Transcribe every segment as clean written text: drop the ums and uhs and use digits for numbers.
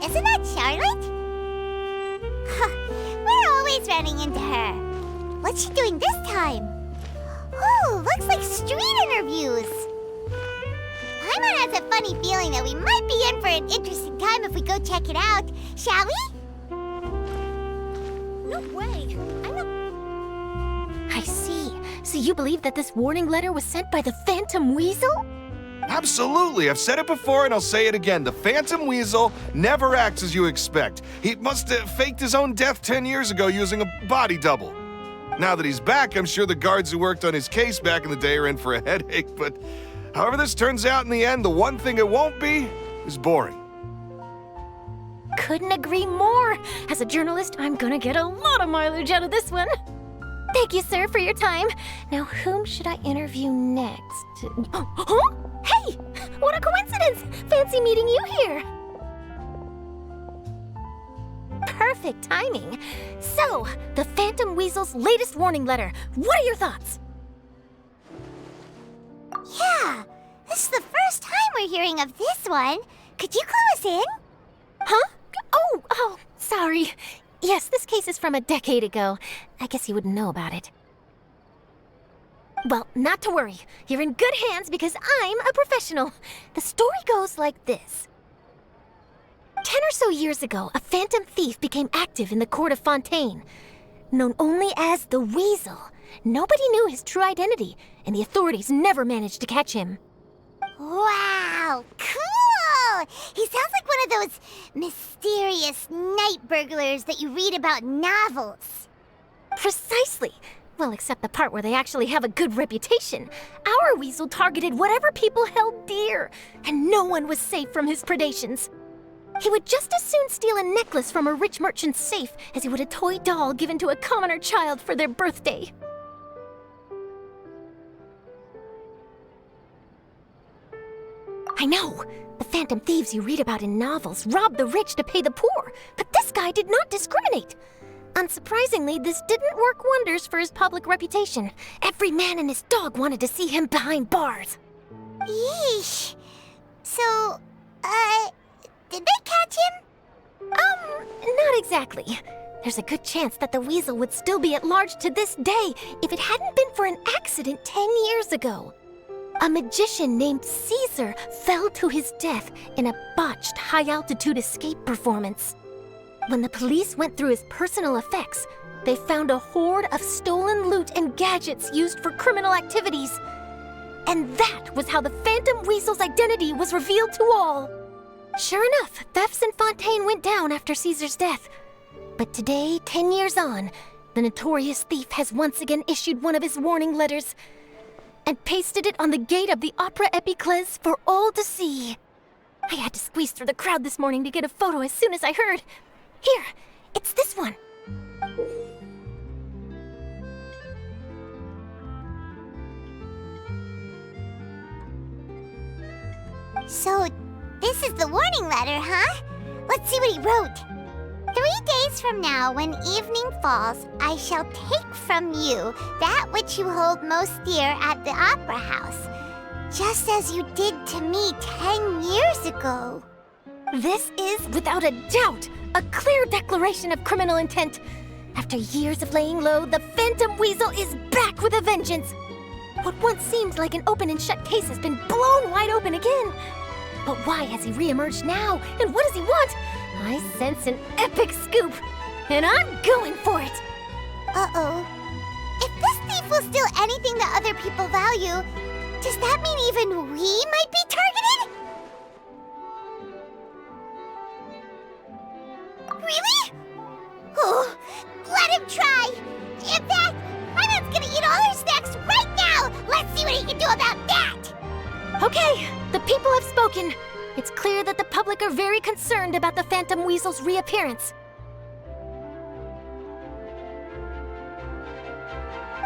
Isn't that Charlotte? We're always running into her. What's she doing this time? Oh, looks like street interviews. Paimon has a funny feeling that we might be in for an interesting time if we go check it out. Shall we? No way. I'm not... I see. So you believe that this warning letter was sent by the Phantom Weasel? Absolutely. I've said it before and I'll say it again. The Phantom Weasel never acts as you expect. He must have faked his own death 10 years ago using a body double. Now that he's back, I'm sure the guards who worked on his case back in the day are in for a headache, but however this turns out in the end, the one thing it won't be is boring. Couldn't agree more. As a journalist, I'm gonna get a lot of mileage out of this one. Thank you, sir, for your time. Now, whom should I interview next? Huh? Hey! What a coincidence! Fancy meeting you here. Perfect timing. So, the Phantom Weasel's latest warning letter. What are your thoughts? Yeah, this is the first time we're hearing of this one. Could you clue us in? Huh? Oh, sorry. Yes, this case is from a decade ago. I guess you wouldn't know about it. Well, not to worry. You're in good hands because I'm a professional. The story goes like this. 10 or so years ago, a phantom thief became active in the court of Fontaine. Known only as the Weasel, nobody knew his true identity, and the authorities never managed to catch him. Wow, cool! He sounds like one of those mysterious night burglars that you read about in novels. Precisely. Well, except the part where they actually have a good reputation. Our Weasel targeted whatever people held dear, and no one was safe from his predations. He would just as soon steal a necklace from a rich merchant's safe as he would a toy doll given to a commoner child for their birthday. I know. The phantom thieves you read about in novels rob the rich to pay the poor, but this guy did not discriminate. Unsurprisingly, this didn't work wonders for his public reputation. Every man and his dog wanted to see him behind bars. Yeesh. So, did they catch him? Not exactly. There's a good chance that the Weasel would still be at large to this day if it hadn't been for an accident 10 years ago. A magician named Caesar fell to his death in a botched high-altitude escape performance. When the police went through his personal effects, they found a hoard of stolen loot and gadgets used for criminal activities. And that was how the Phantom Weasel's identity was revealed to all. Sure enough, thefts in Fontaine went down after Caesar's death. But today, 10 years on, the notorious thief has once again issued one of his warning letters and pasted it on the gate of the Opera Epiclese for all to see. I had to squeeze through the crowd this morning to get a photo as soon as I heard. Here, it's this one. So, this is the warning letter, huh? Let's see what he wrote. 3 days from now, when evening falls, I shall take from you that which you hold most dear at the Opera House, just as you did to me 10 years ago. This is, without a doubt, a clear declaration of criminal intent. After years of laying low, the Phantom Weasel is back with a vengeance. What once seemed like an open and shut case has been blown wide open again. But why has he reemerged now? And what does he want? I sense an epic scoop, and I'm going for it. Uh-oh. If this thief will steal anything that other people value, does that mean even we might be targeted? Really? Oh, let him try! In fact, Paimon's gonna eat all her snacks right now! see what he can do about that! Okay, the people have spoken. It's clear that the public are very concerned about the Phantom Weasel's reappearance.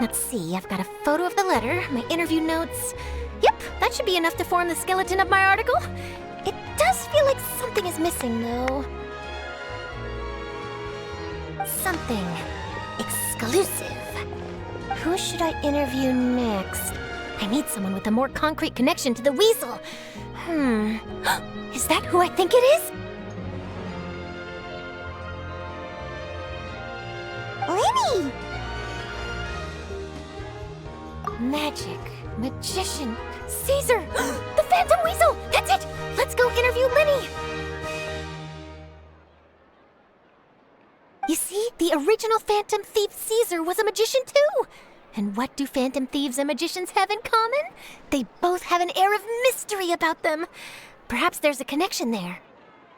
Let's see, I've got a photo of the letter, my interview notes. Yep, that should be enough to form the skeleton of my article. It does feel like something is missing, though. Something exclusive. Who should I interview next? I need someone with a more concrete connection to the weasel. Is that who I think it is? Lyney! Magic, magician, Caesar, the Phantom Weasel! That's it! Let's go interview Lyney! You see, the original Phantom Thief Caesar was a magician too! And what do Phantom Thieves and magicians have in common? They both have an air of mystery about them. Perhaps there's a connection there.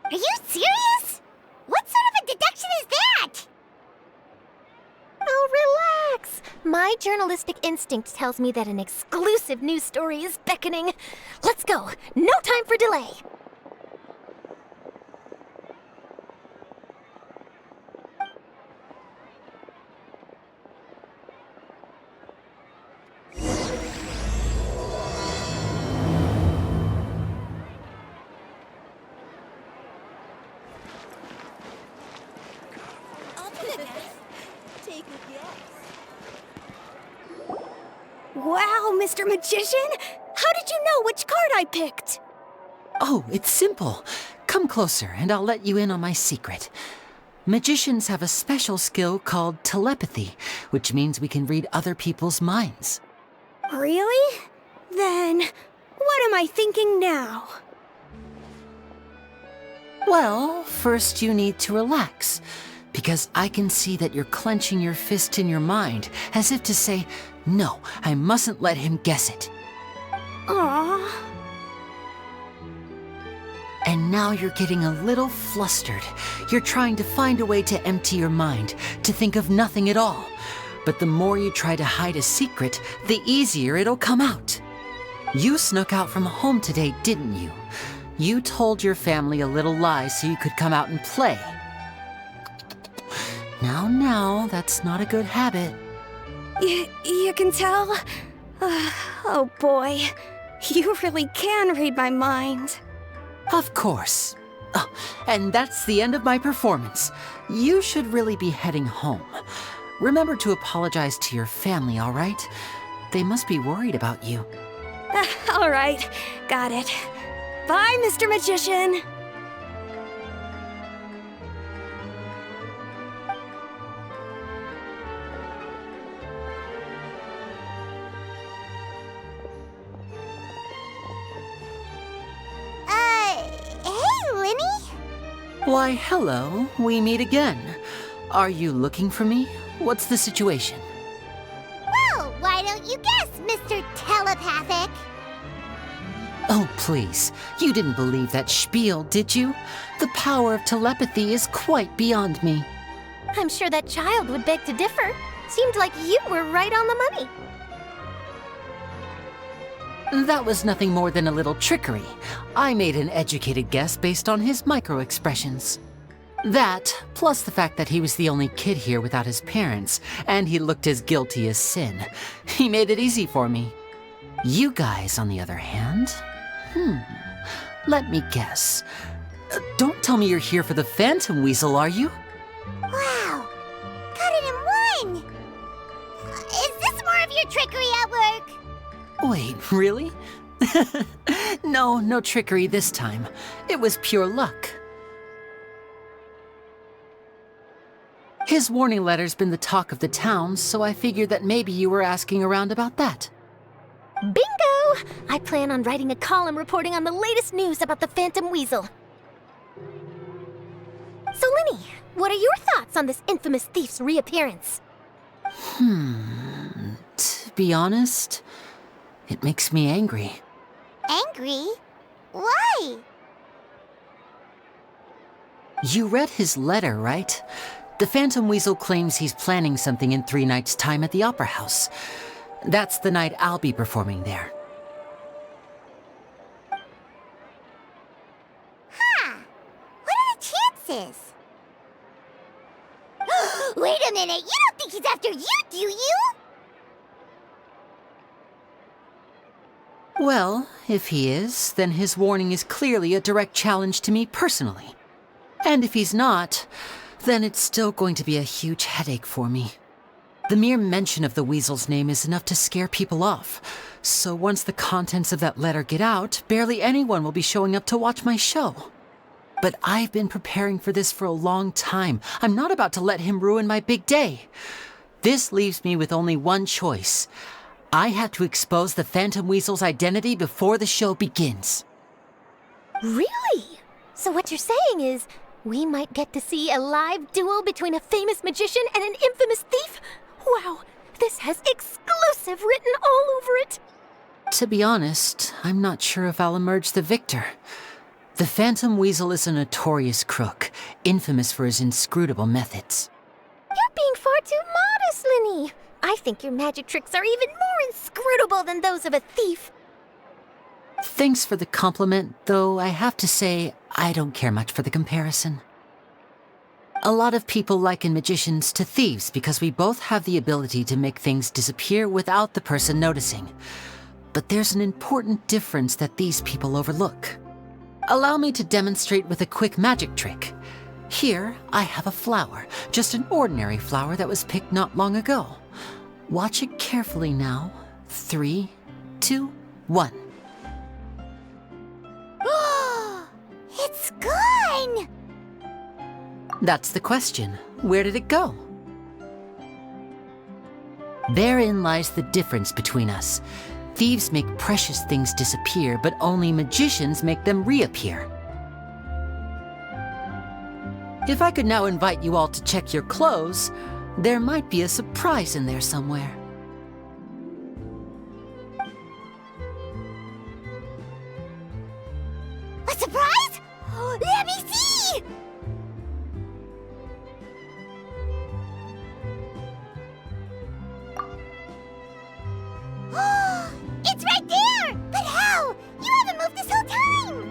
Are you serious? What sort of a deduction is that? Oh, relax! My journalistic instinct tells me that an exclusive news story is beckoning. Let's go! No time for delay! Wow, Mr. Magician! How did you know which card I picked? Oh, it's simple. Come closer and I'll let you in on my secret. Magicians have a special skill called telepathy, which means we can read other people's minds. Really? Then, what am I thinking now? Well, first you need to relax, because I can see that you're clenching your fist in your mind, as if to say, no, I mustn't let him guess it. Aww. And now you're getting a little flustered. You're trying to find a way to empty your mind, to think of nothing at all. But the more you try to hide a secret, the easier it'll come out. You snuck out from home today, didn't you? You told your family a little lie so you could come out and play. Now, that's not a good habit. You can tell? Oh boy, you really can read my mind. Of course. Oh, and that's the end of my performance. You should really be heading home. Remember to apologize to your family, all right? They must be worried about you. All right, got it. Bye, Mr. Magician. Hey, Lyney? Why, hello. We meet again. Are you looking for me? What's the situation? Well, why don't you guess, Mr. Telepathic? Oh, please. You didn't believe that spiel, did you? The power of telepathy is quite beyond me. I'm sure that child would beg to differ. Seemed like you were right on the money. That was nothing more than a little trickery. I made an educated guess based on his micro-expressions. That, plus the fact that he was the only kid here without his parents, and he looked as guilty as sin. He made it easy for me. You guys, on the other hand... Let me guess. Don't tell me you're here for the Phantom Weasel, are you? Wow, got it in one! Is this more of your trickery at work? Wait, really? No trickery this time. It was pure luck. His warning letter's been the talk of the town, so I figured that maybe you were asking around about that. Bingo! I plan on writing a column reporting on the latest news about the Phantom Weasel. So, Lyney, what are your thoughts on this infamous thief's reappearance? To be honest, it makes me angry. Angry? Why? You read his letter, right? The Phantom Weasel claims he's planning something in 3 nights' time at the Opera House. That's the night I'll be performing there. Huh. What are the chances? Wait a minute, you don't think he's after you, do you? Well, if he is, then his warning is clearly a direct challenge to me personally. And if he's not, then it's still going to be a huge headache for me. The mere mention of the weasel's name is enough to scare people off. So once the contents of that letter get out, barely anyone will be showing up to watch my show. But I've been preparing for this for a long time. I'm not about to let him ruin my big day. This leaves me with only one choice. I have to expose the Phantom Weasel's identity before the show begins. Really? So what you're saying is, we might get to see a live duel between a famous magician and an infamous thief? Wow, this has exclusive written all over it. To be honest, I'm not sure if I'll emerge the victor. The Phantom Weasel is a notorious crook, infamous for his inscrutable methods. You're being far too modest, Lyney. I think your magic tricks are even more inscrutable than those of a thief. Thanks for the compliment, though I have to say I don't care much for the comparison. A lot of people liken magicians to thieves because we both have the ability to make things disappear without the person noticing. But there's an important difference that these people overlook. Allow me to demonstrate with a quick magic trick. Here, I have a flower, just an ordinary flower that was picked not long ago. Watch it carefully now. 3, 2, 1. It's gone! That's the question. Where did it go? Therein lies the difference between us. Thieves make precious things disappear, but only magicians make them reappear. If I could now invite you all to check your clothes, there might be a surprise in there somewhere. A surprise? Let me see! It's right there! But how? You haven't moved this whole time!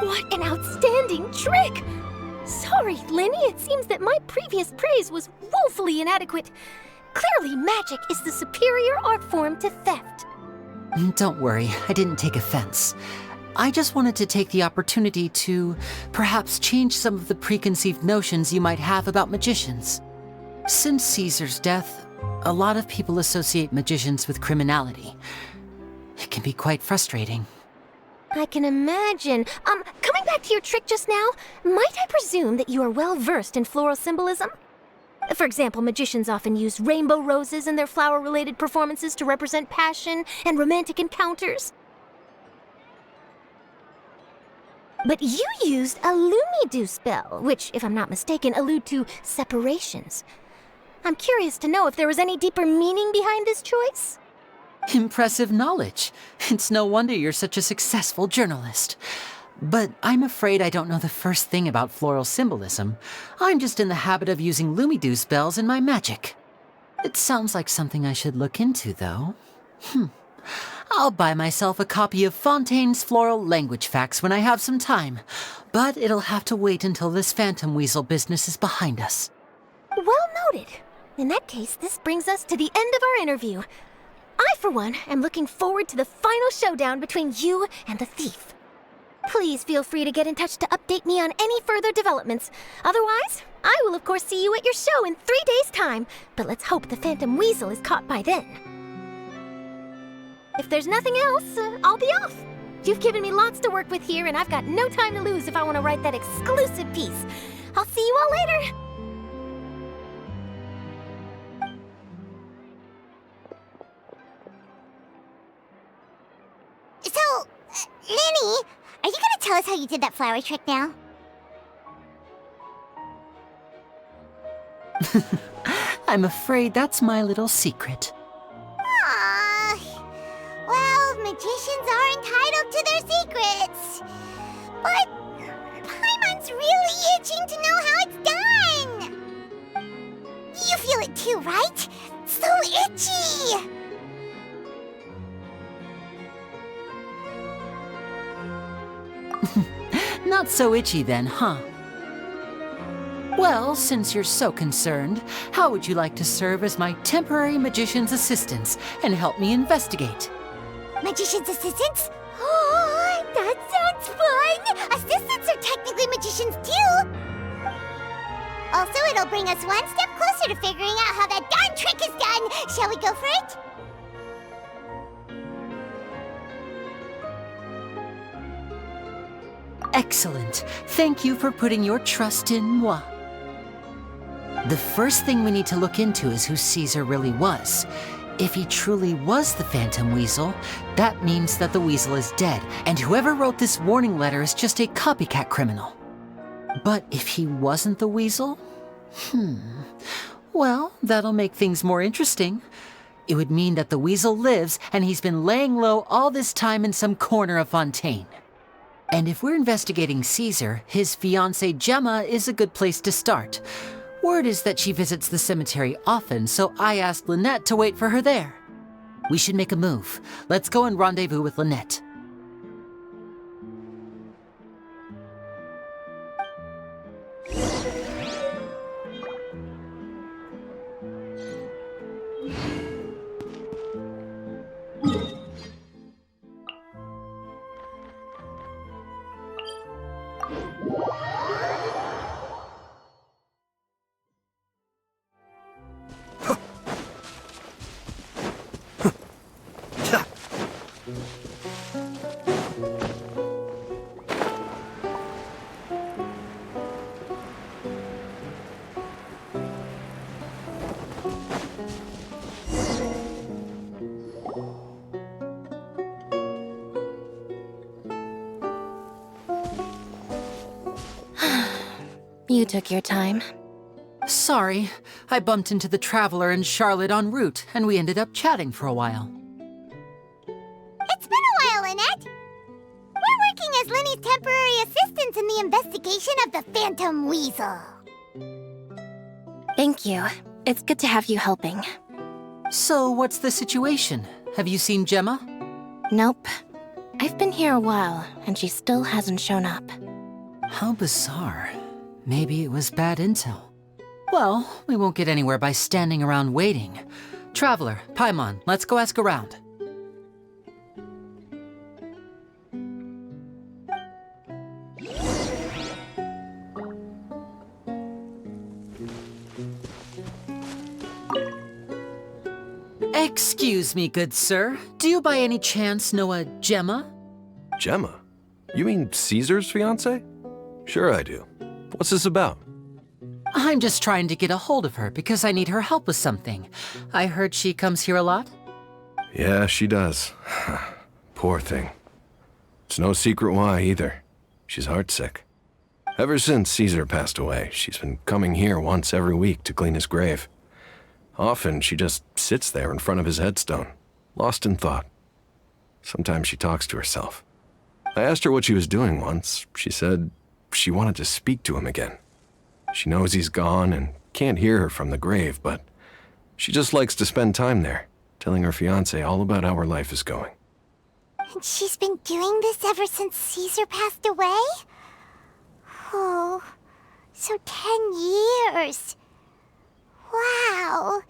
What an outstanding trick! Sorry, Lyney, it seems that my previous praise was woefully inadequate. Clearly, magic is the superior art form to theft. Don't worry, I didn't take offense. I just wanted to take the opportunity to perhaps change some of the preconceived notions you might have about magicians. Since Caesar's death, a lot of people associate magicians with criminality. It can be quite frustrating. I can imagine. Coming back to your trick just now, might I presume that you are well versed in floral symbolism? For example, magicians often use rainbow roses in their flower-related performances to represent passion and romantic encounters. But you used a Lumidu spell, which, if I'm not mistaken, allude to separations. I'm curious to know if there was any deeper meaning behind this choice? Impressive knowledge. It's no wonder you're such a successful journalist. But I'm afraid I don't know the first thing about floral symbolism. I'm just in the habit of using Lumidu spells in my magic. It sounds like something I should look into, though. I'll buy myself a copy of Fontaine's Floral Language Facts when I have some time. But it'll have to wait until this Phantom Weasel business is behind us. Well noted. In that case, this brings us to the end of our interview. I, for one, am looking forward to the final showdown between you and the thief. Please feel free to get in touch to update me on any further developments. Otherwise, I will of course see you at your show in 3 days' time, but let's hope the Phantom Weasel is caught by then. If there's nothing else, I'll be off. You've given me lots to work with here, and I've got no time to lose if I want to write that exclusive piece. I'll see you all later. So, Lyney, are you gonna tell us how you did that flower trick now? I'm afraid that's my little secret. Aww. Well, magicians are entitled to their secrets. But Paimon's really itching to know how it's done. You feel it too, right? So itchy! Not so itchy then, huh? Well, since you're so concerned, how would you like to serve as my temporary magician's assistants and help me investigate? Magician's assistants? Oh, that sounds fun! Assistants are technically magicians too! Also, it'll bring us one step closer to figuring out how that darn trick is done! Shall we go for it? Excellent. Thank you for putting your trust in moi. The first thing we need to look into is who Caesar really was. If he truly was the Phantom Weasel, that means that the Weasel is dead, and whoever wrote this warning letter is just a copycat criminal. But if he wasn't the Weasel? Well, that'll make things more interesting. It would mean that the Weasel lives, and he's been laying low all this time in some corner of Fontaine. And if we're investigating Caesar, his fiancée Gemma is a good place to start. Word is that she visits the cemetery often, so I asked Lynette to wait for her there. We should make a move. Let's go and rendezvous with Lynette. You took your time. Sorry, I bumped into the Traveler and Charlotte en route, and we ended up chatting for a while. It's been a while, Lynette. We're working as Lyney's temporary assistants in the investigation of the Phantom Weasel. Thank you. It's good to have you helping. So, what's the situation? Have you seen Gemma? Nope. I've been here a while, and she still hasn't shown up. How bizarre. Maybe it was bad intel. Well, we won't get anywhere by standing around waiting. Traveler, Paimon, let's go ask around. Excuse me, good sir. Do you by any chance know a Gemma? Gemma? You mean Caesar's fiancée? Sure I do. What's this about? I'm just trying to get a hold of her because I need her help with something. I heard she comes here a lot. Yeah, she does. Poor thing. It's no secret why either. She's heartsick. Ever since Caesar passed away, she's been coming here once every week to clean his grave. Often she just sits there in front of his headstone, lost in thought. Sometimes she talks to herself. I asked her what she was doing once. She said she wanted to speak to him again. She knows he's gone and can't hear her from the grave, but she just likes to spend time there, telling her fiancé all about how her life is going. And she's been doing this ever since Caesar passed away? Oh, so 10 years. Wow.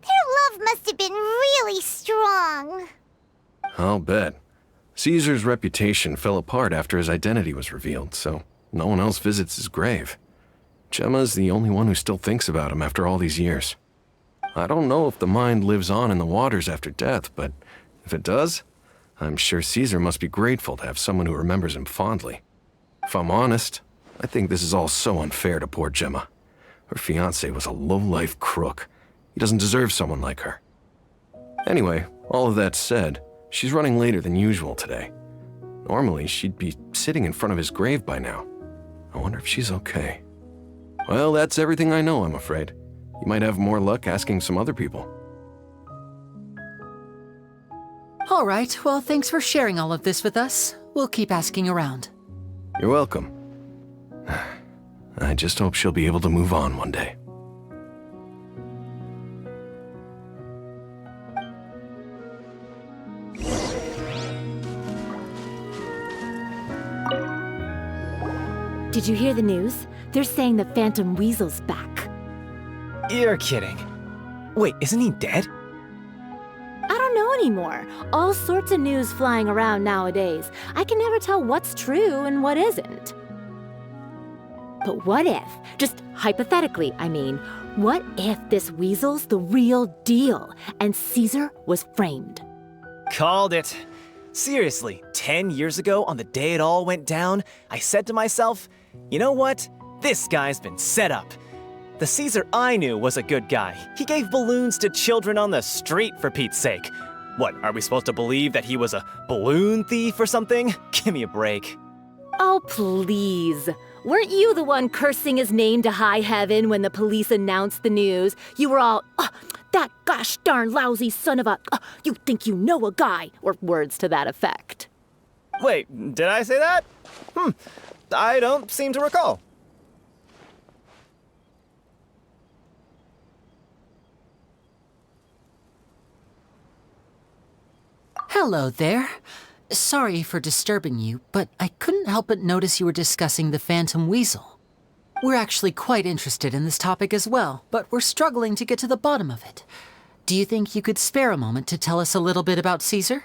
Their love must have been really strong. I'll bet. Caesar's reputation fell apart after his identity was revealed, so no one else visits his grave. Gemma's the only one who still thinks about him after all these years. I don't know if the mind lives on in the waters after death, but if it does, I'm sure Caesar must be grateful to have someone who remembers him fondly. If I'm honest, I think this is all so unfair to poor Gemma. Her fiancé was a low-life crook. He doesn't deserve someone like her. Anyway, all of that said, she's running later than usual today. Normally, she'd be sitting in front of his grave by now. I wonder if she's okay. Well, that's everything I know, I'm afraid. You might have more luck asking some other people. All right, well, thanks for sharing all of this with us. We'll keep asking around. You're welcome. I just hope she'll be able to move on one day. Did you hear the news? They're saying the Phantom Weasel's back. You're kidding. Wait, isn't he dead? I don't know anymore. All sorts of news flying around nowadays. I can never tell what's true and what isn't. But what if, just hypothetically, I mean, what if this weasel's the real deal and Caesar was framed? Called it. Seriously, 10 years ago, on the day it all went down, I said to myself, you know what? This guy's been set up. The Caesar I knew was a good guy. He gave balloons to children on the street, for Pete's sake. What, are we supposed to believe that he was a balloon thief or something? Give me a break. Oh, please. Weren't you the one cursing his name to high heaven when the police announced the news? You were all, that gosh darn lousy son of a, you think you know a guy, or words to that effect. Wait, did I say that? I don't seem to recall. Hello there. Sorry for disturbing you, but I couldn't help but notice you were discussing the Phantom Weasel. We're actually quite interested in this topic as well, but we're struggling to get to the bottom of it. Do you think you could spare a moment to tell us a little bit about Caesar?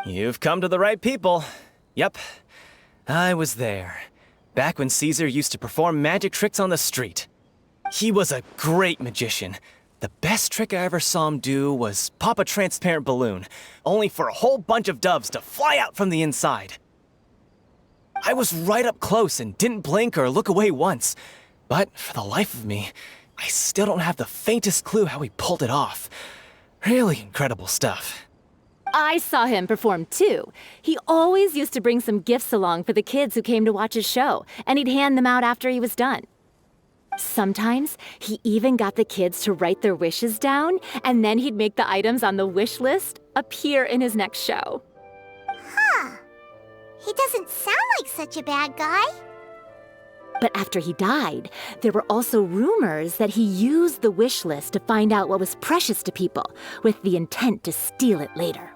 You've come to the right people. Yep, I was there. Back when Caesar used to perform magic tricks on the street. He was a great magician. The best trick I ever saw him do was pop a transparent balloon, only for a whole bunch of doves to fly out from the inside. I was right up close and didn't blink or look away once, but for the life of me, I still don't have the faintest clue how he pulled it off. Really incredible stuff. I saw him perform too. He always used to bring some gifts along for the kids who came to watch his show, and he'd hand them out after he was done. Sometimes, he even got the kids to write their wishes down, and then he'd make the items on the wish list appear in his next show. Huh. He doesn't sound like such a bad guy. But after he died, there were also rumors that he used the wish list to find out what was precious to people, with the intent to steal it later.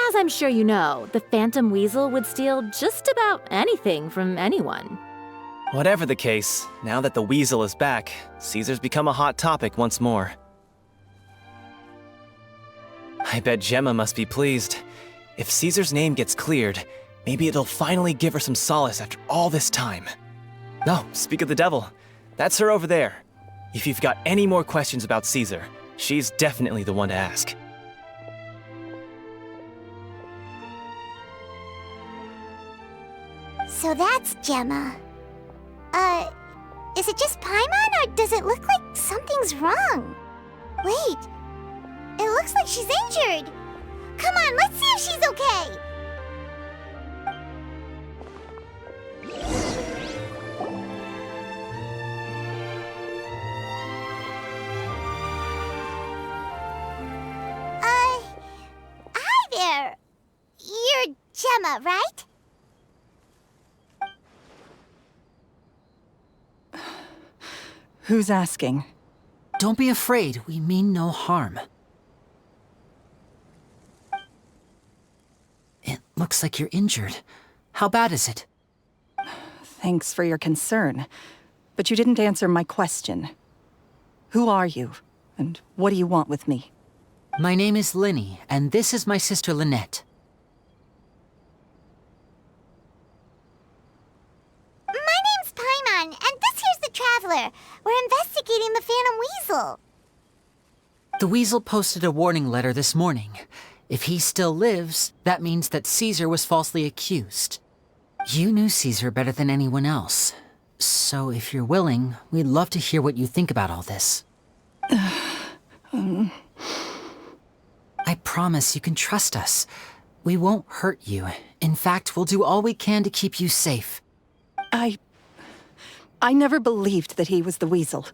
As I'm sure you know, the Phantom Weasel would steal just about anything from anyone. Whatever the case, now that the Weasel is back, Caesar's become a hot topic once more. I bet Gemma must be pleased. If Caesar's name gets cleared, maybe it'll finally give her some solace after all this time. No, speak of the devil. That's her over there. If you've got any more questions about Caesar, she's definitely the one to ask. So that's Gemma. Is it just Paimon, or does it look like something's wrong? Wait, it looks like she's injured. Come on, let's see if she's okay. Hi there. You're Gemma, right? Who's asking? Don't be afraid, we mean no harm. It looks like you're injured. How bad is it? Thanks for your concern, but you didn't answer my question. Who are you, and what do you want with me? My name is Lyney, and this is my sister Lynette. My name's Paimon, and this here's the Traveler. We're investigating the Phantom Weasel. The Weasel posted a warning letter this morning. If he still lives, that means that Caesar was falsely accused. You knew Caesar better than anyone else. So if you're willing, we'd love to hear what you think about all this. I promise you can trust us. We won't hurt you. In fact, we'll do all we can to keep you safe. I never believed that he was the Weasel.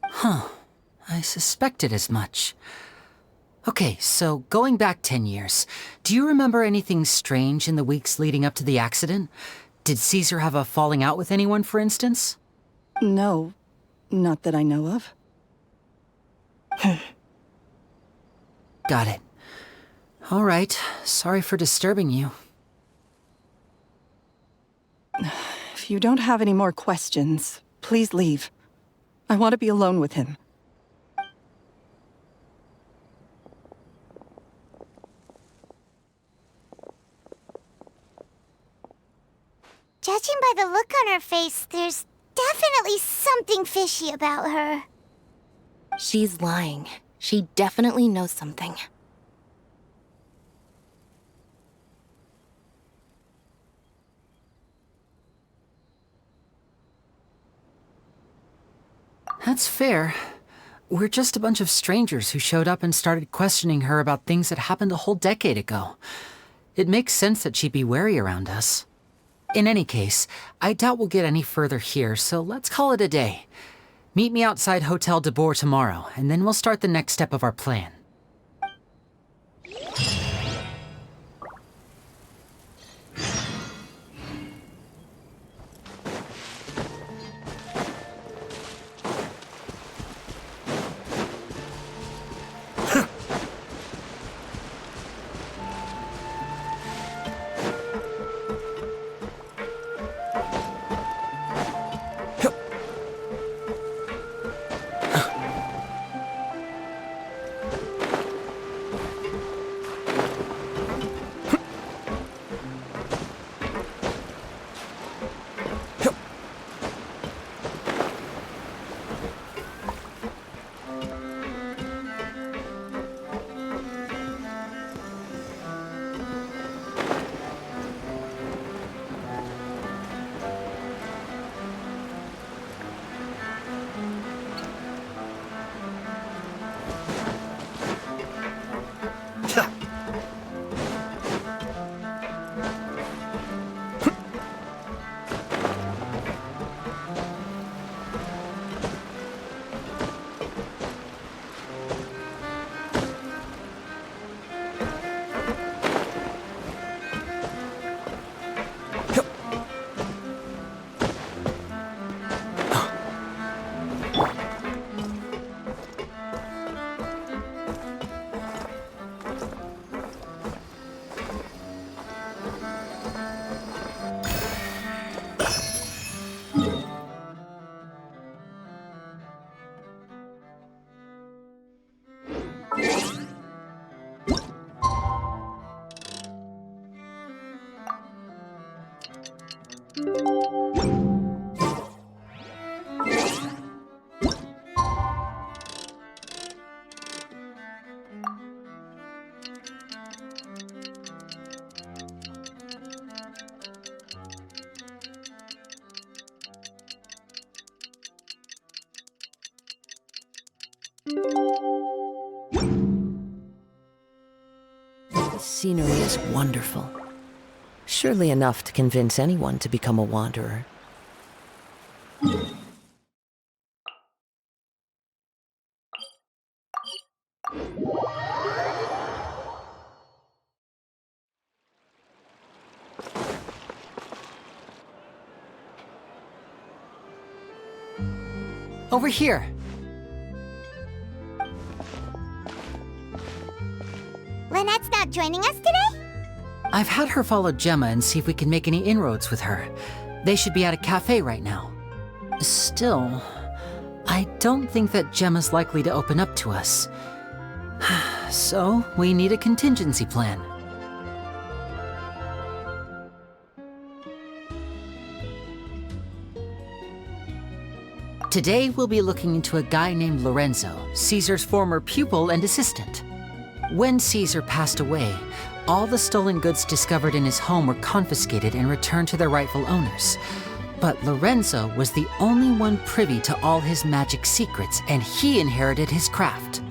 Huh. I suspected as much. Okay, so going back 10 years, do you remember anything strange in the weeks leading up to the accident? Did Caesar have a falling out with anyone, for instance? No, not that I know of. Got it. All right, sorry for disturbing you. If you don't have any more questions, please leave. I want to be alone with him. Judging by the look on her face, there's definitely something fishy about her. She's lying. She definitely knows something. That's fair. We're just a bunch of strangers who showed up and started questioning her about things that happened a whole decade ago. It makes sense that she'd be wary around us. In any case, I doubt we'll get any further here, so let's call it a day. Meet me outside Hotel de Boer tomorrow, and then we'll start the next step of our plan. The scenery is wonderful. Surely enough to convince anyone to become a wanderer. Over here! Lynette's not joining us today? I've had her follow Gemma and see if we can make any inroads with her. They should be at a cafe right now. Still, I don't think that Gemma's likely to open up to us. So, we need a contingency plan. Today, we'll be looking into a guy named Lorenzo, Caesar's former pupil and assistant. When Caesar passed away, all the stolen goods discovered in his home were confiscated and returned to their rightful owners. But Lorenzo was the only one privy to all his magic secrets, and he inherited his craft.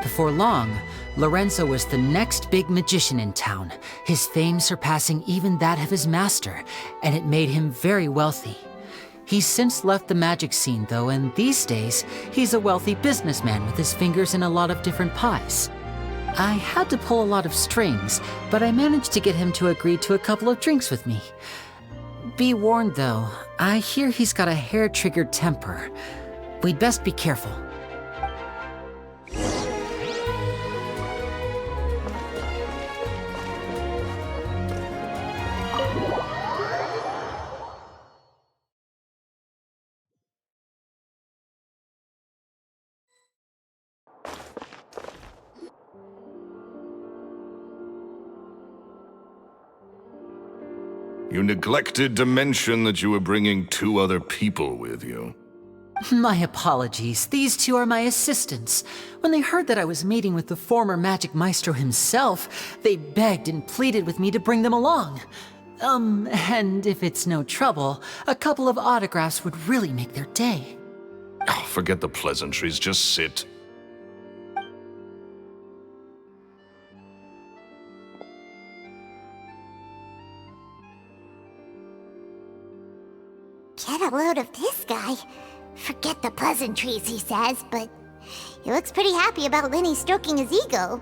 Before long, Lorenzo was the next big magician in town, his fame surpassing even that of his master, and it made him very wealthy. He's since left the magic scene, though, and these days, he's a wealthy businessman with his fingers in a lot of different pies. I had to pull a lot of strings, but I managed to get him to agree to a couple of drinks with me. Be warned, though, I hear he's got a hair-triggered temper. We'd best be careful. You neglected to mention that you were bringing 2 other people with you. My apologies. These 2 are my assistants. When they heard that I was meeting with the former Magic Maestro himself, they begged and pleaded with me to bring them along. And if it's no trouble, a couple of autographs would really make their day. Oh, forget the pleasantries, just sit. Get a load of this guy. Forget the pleasantries, he says, but he looks pretty happy about Lyney stroking his ego.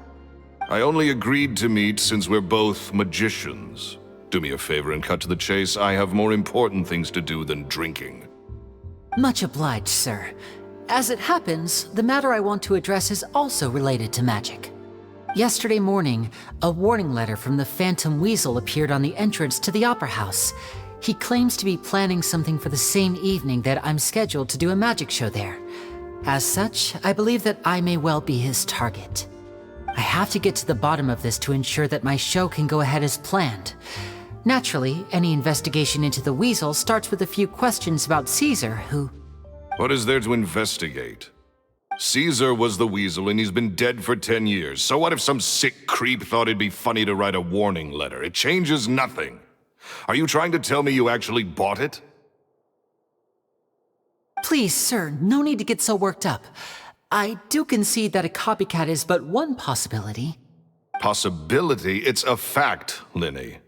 I only agreed to meet since we're both magicians. Do me a favor and cut to the chase. I have more important things to do than drinking. Much obliged, sir. As it happens, the matter I want to address is also related to magic. Yesterday morning, a warning letter from the Phantom Weasel appeared on the entrance to the Opera House. He claims to be planning something for the same evening that I'm scheduled to do a magic show there. As such, I believe that I may well be his target. I have to get to the bottom of this to ensure that my show can go ahead as planned. Naturally, any investigation into the Weasel starts with a few questions about Caesar, who... What is there to investigate? Caesar was the Weasel and he's been dead for 10 years. So what if some sick creep thought it'd be funny to write a warning letter? It changes nothing. Are you trying to tell me you actually bought it? Please, sir, no need to get so worked up. I do concede that a copycat is but one possibility. Possibility? It's a fact, Lyney.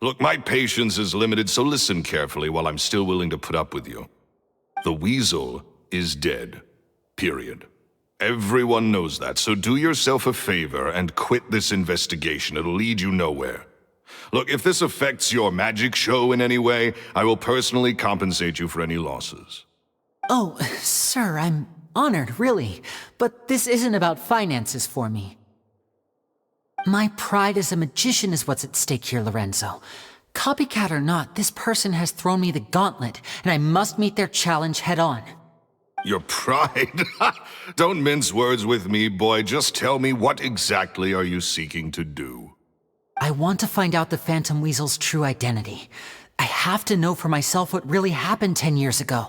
Look, my patience is limited, so listen carefully while I'm still willing to put up with you. The Weasel is dead. Period. Everyone knows that, so do yourself a favor and quit this investigation. It'll lead you nowhere. Look, if this affects your magic show in any way, I will personally compensate you for any losses. Oh, sir, I'm honored, really. But this isn't about finances for me. My pride as a magician is what's at stake here, Lorenzo. Copycat or not, this person has thrown me the gauntlet, and I must meet their challenge head-on. Your pride? Don't mince words with me, boy. Just tell me, what exactly are you seeking to do? I want to find out the Phantom Weasel's true identity. I have to know for myself what really happened 10 years ago.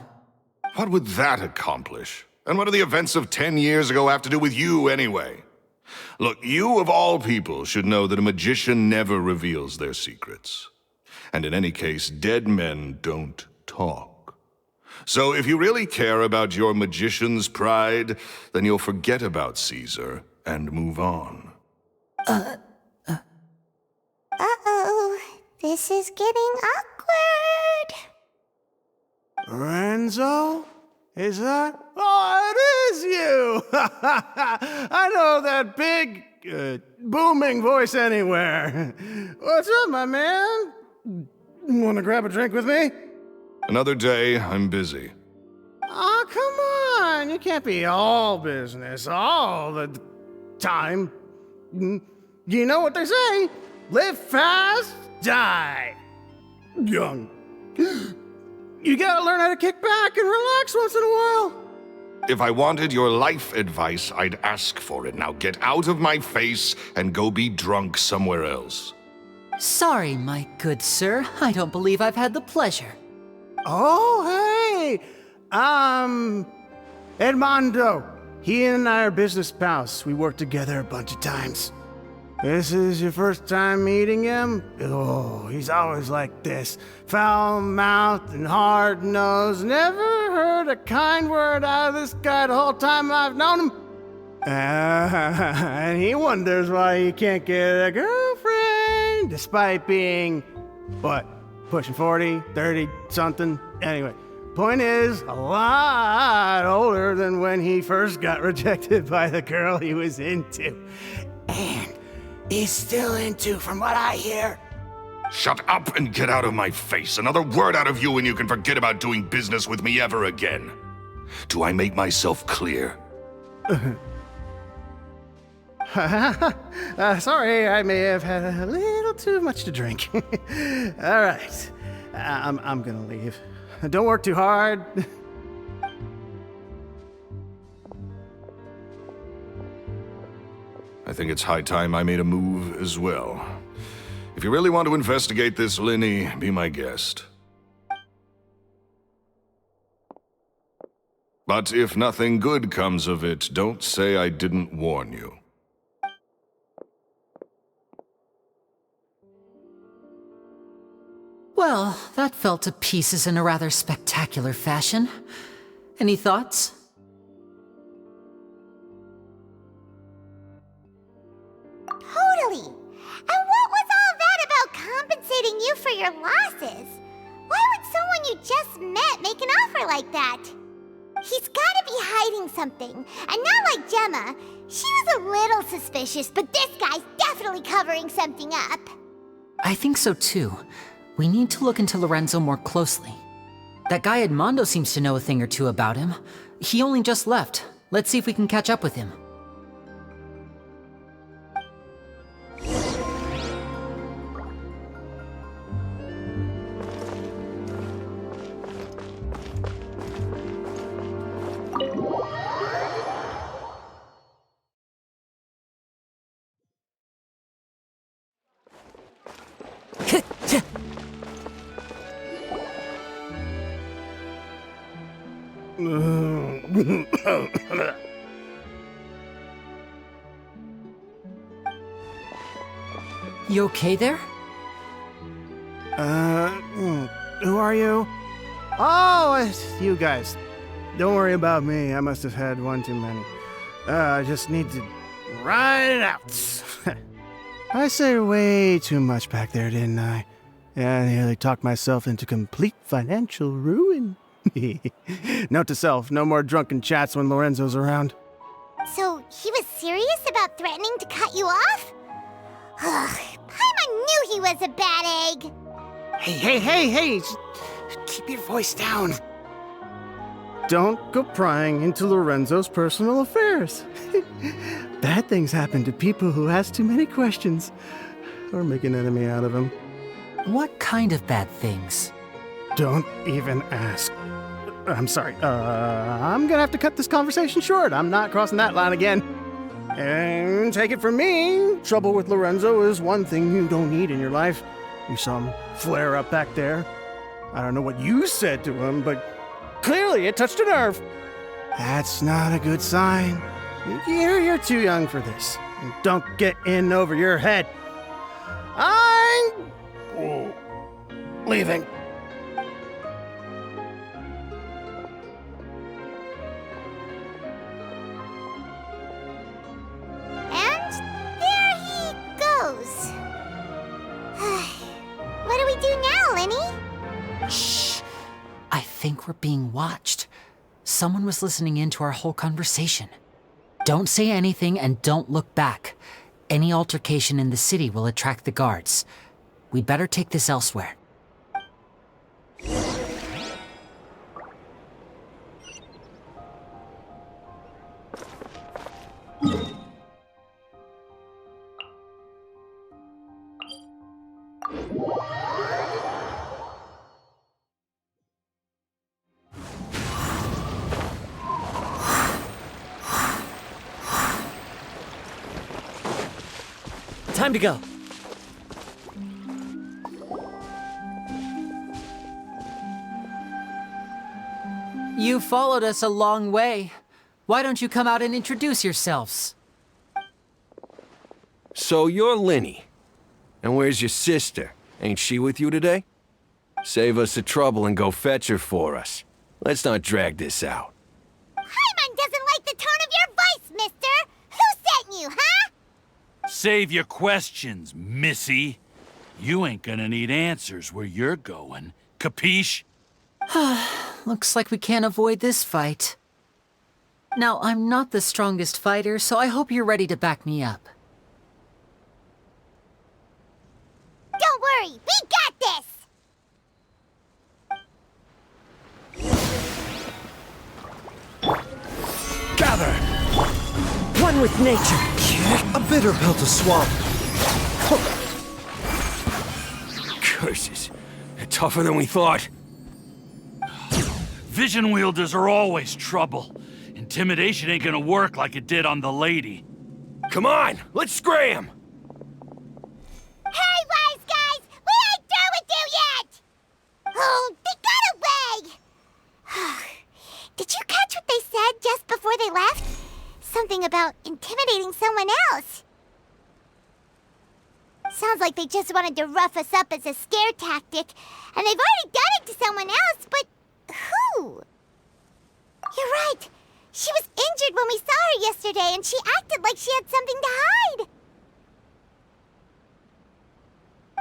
What would that accomplish? And what do the events of 10 years ago have to do with you, anyway? Look, you of all people should know that a magician never reveals their secrets. And in any case, dead men don't talk. So if you really care about your magician's pride, then you'll forget about Caesar and move on. Uh-oh. This is getting awkward. Lorenzo? Is that? Oh, it is you! I know that big, booming voice anywhere. What's up, my man? Want to grab a drink with me? Another day, I'm busy. Oh, come on. You can't be all business all the time. You know what they say? Live fast, die young. You gotta learn how to kick back and relax once in a while. If I wanted your life advice, I'd ask for it. Now get out of my face and go be drunk somewhere else. Sorry, my good sir. I don't believe I've had the pleasure. Oh, hey! Edmondo. He and I are business pals. We worked together a bunch of times. This is your first time meeting him? Oh, he's always like this. Foul-mouthed and hard-nosed. Never heard a kind word out of this guy the whole time I've known him. And he wonders why he can't get a girlfriend, despite being, what, pushing 40, 30, something? Anyway, point is, a lot older than when he first got rejected by the girl he was into. And he's still into, from what I hear. Shut up and get out of my face. Another word out of you and you can forget about doing business with me ever again. Do I make myself clear? Sorry, I may have had a little too much to drink. All right, I'm gonna leave. Don't work too hard. I think it's high time I made a move as well. If you really want to investigate this, Lyney, be my guest. But if nothing good comes of it, don't say I didn't warn you. Well, that fell to pieces in a rather spectacular fashion. Any thoughts? Totally. And what was all that about compensating you for your losses? Why would someone you just met make an offer like that? He's gotta be hiding something. And not like Gemma. She was a little suspicious, but this guy's definitely covering something up. I think so too. We need to look into Lorenzo more closely. That guy Edmondo seems to know a thing or two about him. He only just left. Let's see if we can catch up with him. You okay there? Who are you? Oh, it's you guys. Don't worry about me. I must have had one too many. I just need to ride it out. I said way too much back there, didn't I? Yeah, I nearly talked myself into complete financial ruin. Note to self, no more drunken chats when Lorenzo's around. So he was serious about threatening to cut you off? Ugh, Paimon knew he was a bad egg. Hey, keep your voice down. Don't go prying into Lorenzo's personal affairs. Bad things happen to people who ask too many questions or make an enemy out of him. What kind of bad things? Don't even ask. I'm sorry. I'm gonna have to cut this conversation short. I'm not crossing that line again. And take it from me, trouble with Lorenzo is one thing you don't need in your life. You saw him flare up back there. I don't know what you said to him, but clearly it touched a nerve. That's not a good sign. You're too young for this. Don't get in over your head. I'm leaving. And there he goes. What do we do now, Lyney? Shh! I think we're being watched. Someone was listening in to our whole conversation. Don't say anything and don't look back. Any altercation in the city will attract the guards. We'd better take this elsewhere. Time to go. You followed us a long way. Why don't you come out and introduce yourselves? So you're Lyney. And where's your sister? Ain't she with you today? Save us the trouble and go fetch her for us. Let's not drag this out. Paimon doesn't like the tone of your voice, mister! Who sent you, huh? Save your questions, missy. You ain't gonna need answers where you're going. Capiche? Looks like we can't avoid this fight. Now, I'm not the strongest fighter, so I hope you're ready to back me up. Don't worry, we got this! Gather! One with nature. A bitter pill to swallow. Curses. They're tougher than we thought. Vision wielders are always trouble. Intimidation ain't gonna work like it did on the lady. Come on, let's scram! Hey, wise intimidating someone else. Sounds like they just wanted to rough us up as a scare tactic, and they've already done it to someone else, but who? You're right. She was injured when we saw her yesterday, and she acted like she had something to hide.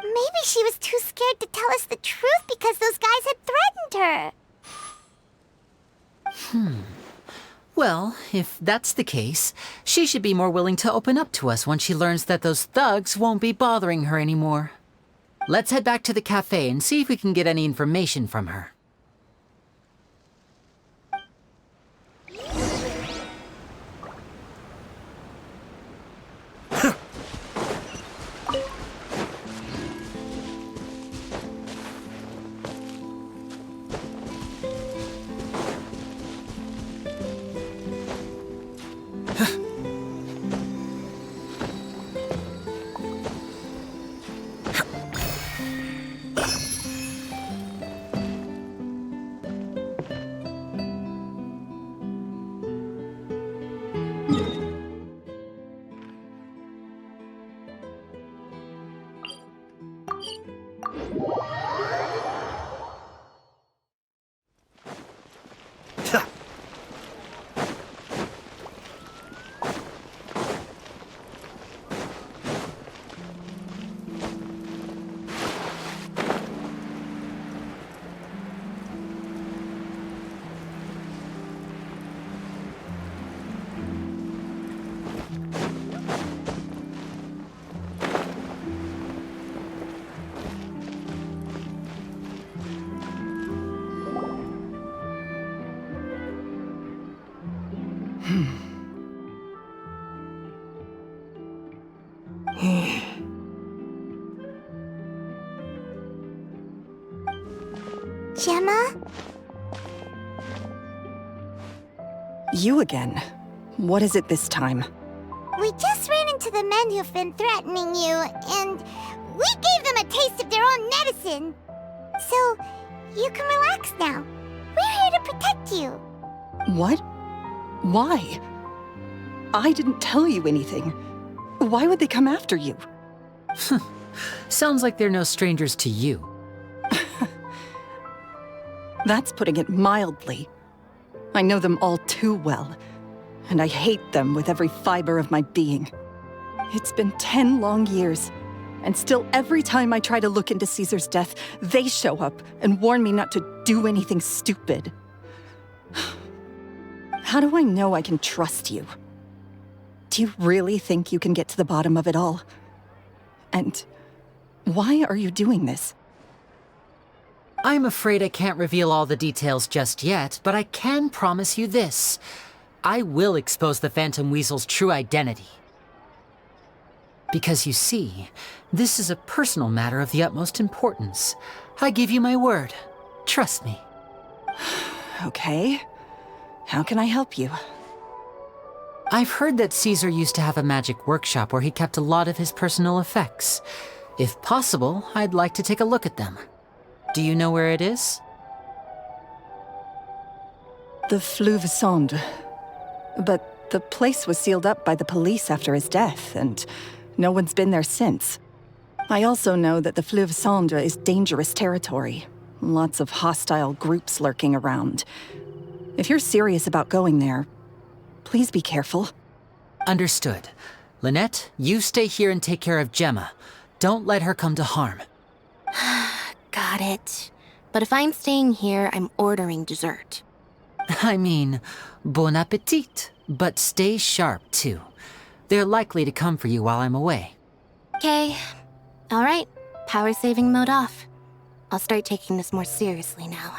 Maybe she was too scared to tell us the truth because those guys had threatened her. Well, if that's the case, she should be more willing to open up to us once she learns that those thugs won't be bothering her anymore. Let's head back to the cafe and see if we can get any information from her. Gemma? You again. What is it this time? We just ran into the men who've been threatening you, and we gave them a taste of their own medicine. So, you can relax now. We're here to protect you. What? Why? I didn't tell you anything. Why would they come after you? Sounds like they're no strangers to you. That's putting it mildly. I know them all too well, and I hate them with every fiber of my being. It's been 10 long years, and still every time I try to look into Caesar's death, they show up and warn me not to do anything stupid. How do I know I can trust you? Do you really think you can get to the bottom of it all? And why are you doing this? I'm afraid I can't reveal all the details just yet, but I can promise you this. I will expose the Phantom Weasel's true identity. Because you see, this is a personal matter of the utmost importance. I give you my word. Trust me. Okay. How can I help you? I've heard that Caesar used to have a magic workshop where he kept a lot of his personal effects. If possible, I'd like to take a look at them. Do you know where it is? The Fleuve Sonde. But the place was sealed up by the police after his death, and no one's been there since. I also know that the Fleuve Sonde is dangerous territory. Lots of hostile groups lurking around. If you're serious about going there, please be careful. Understood. Lynette, you stay here and take care of Gemma. Don't let her come to harm. Got it. But if I'm staying here, I'm ordering dessert. I mean, bon appetit. But stay sharp, too. They're likely to come for you while I'm away. Okay. All right. Power saving mode off. I'll start taking this more seriously now.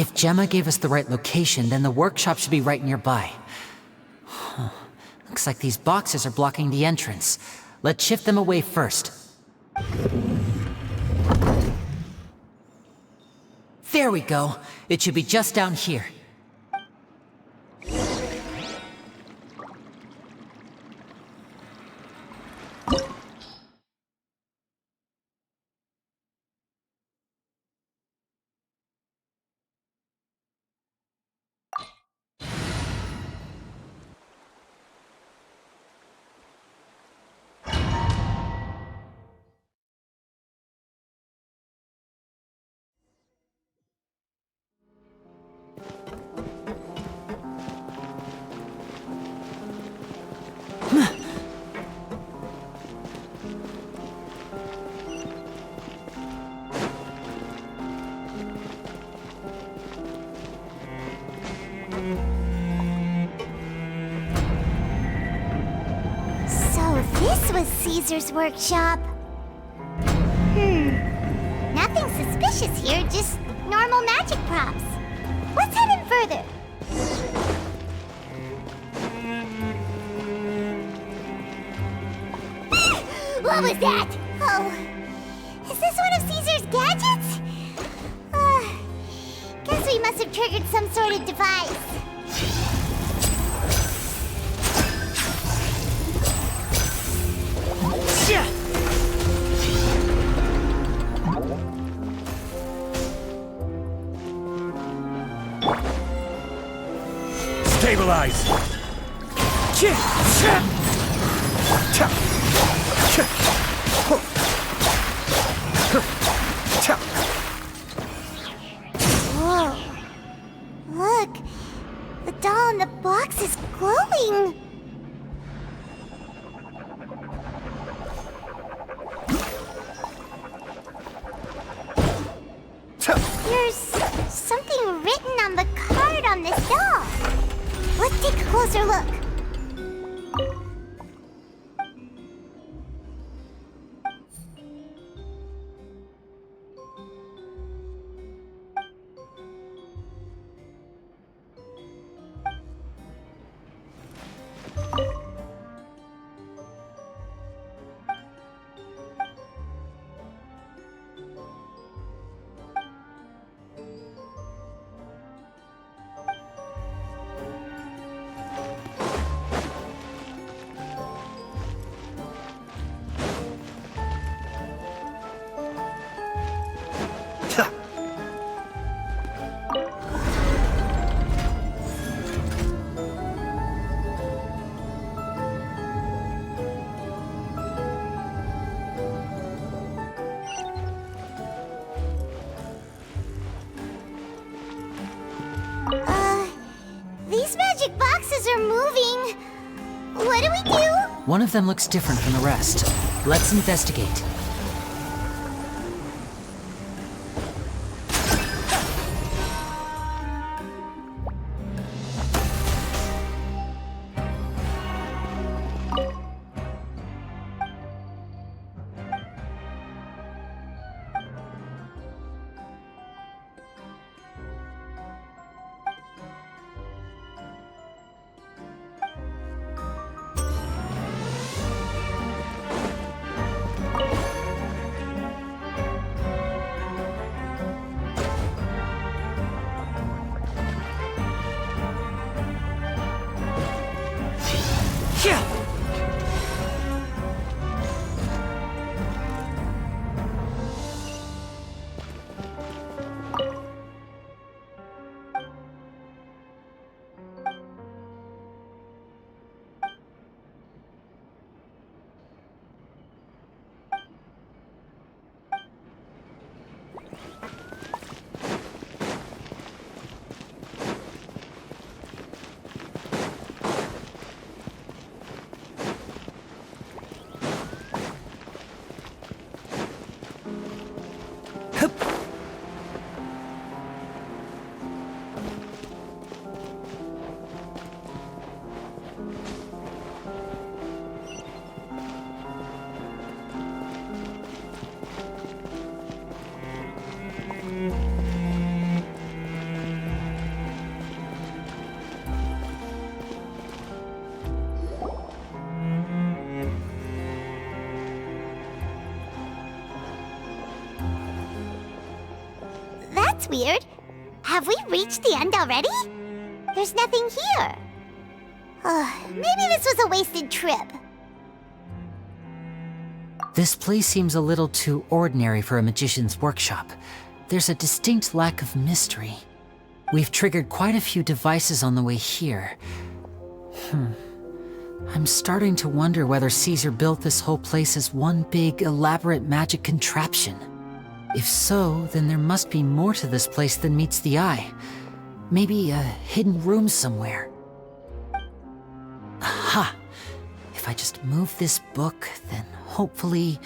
If Gemma gave us the right location, then the workshop should be right nearby. Huh. Looks like these boxes are blocking the entrance. Let's shift them away first. There we go. It should be just down here. This was Caesar's workshop. Nothing suspicious here, just normal magic props. Let's head in further. What was that? Oh, is this one of Caesar's gadgets? Guess we must have triggered some sort of device. Stabilize! Whoa. Look, the doll in the box is glowing. There's something written on the card on this doll. Let's take a closer look. These magic boxes are moving. What do we do? One of them looks different from the rest. Let's investigate. That's weird. Have we reached the end already? There's nothing here. Maybe this was a wasted trip. This place seems a little too ordinary for a magician's workshop. There's a distinct lack of mystery. We've triggered quite a few devices on the way here. I'm starting to wonder whether Caesar built this whole place as one big, elaborate magic contraption. If so, then there must be more to this place than meets the eye. Maybe a hidden room somewhere. Aha! If I just move this book, then hopefully...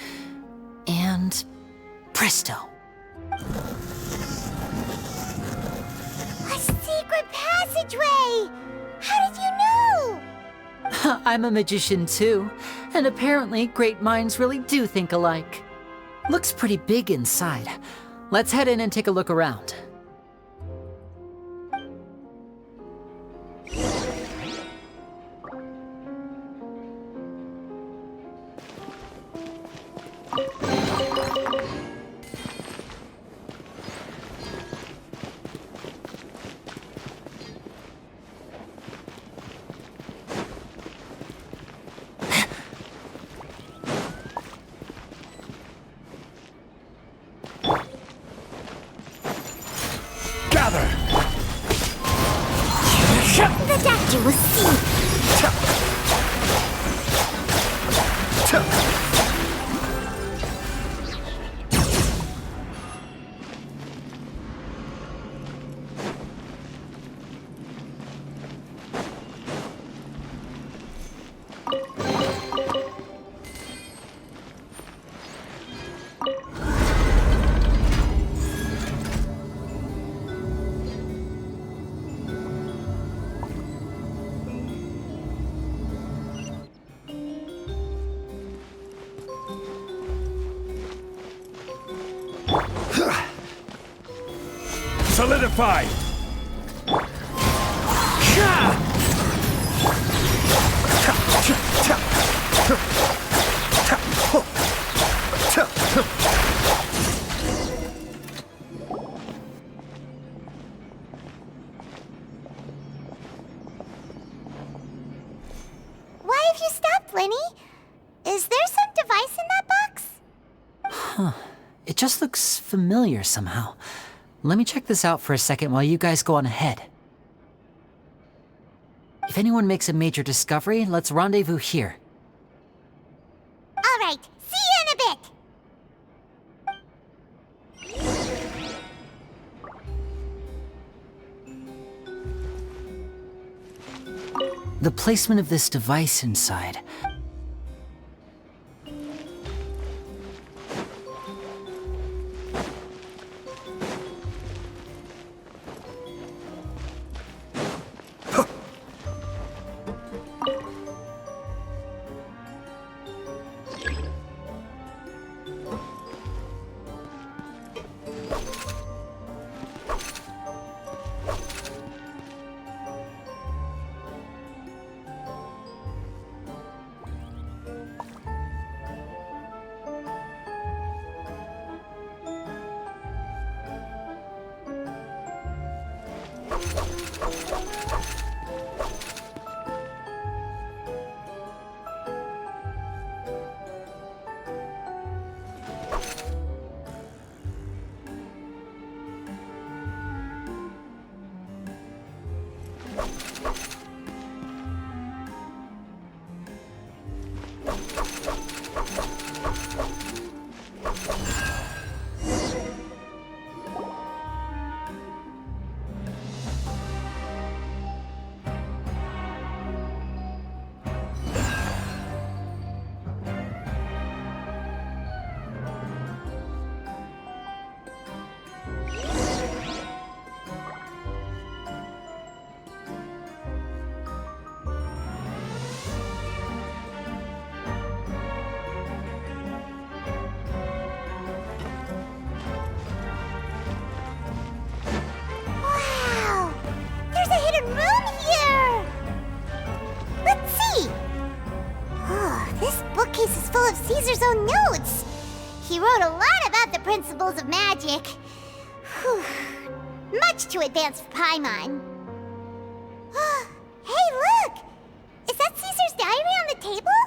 and... presto! A secret passageway! How did you know? I'm a magician too, and apparently great minds really do think alike. Looks pretty big inside. Let's head in and take a look around. The doctor will see. Solidified! Why have you stopped, Lyney? Is there some device in that box? Huh. It just looks familiar somehow. Let me check this out for a second while you guys go on ahead. If anyone makes a major discovery, let's rendezvous here. All right, see you in a bit. The placement of this device inside. Caesar's own notes. He wrote a lot about the principles of magic. Whew. Much too advanced for Paimon. Hey, look! Is that Caesar's diary on the table?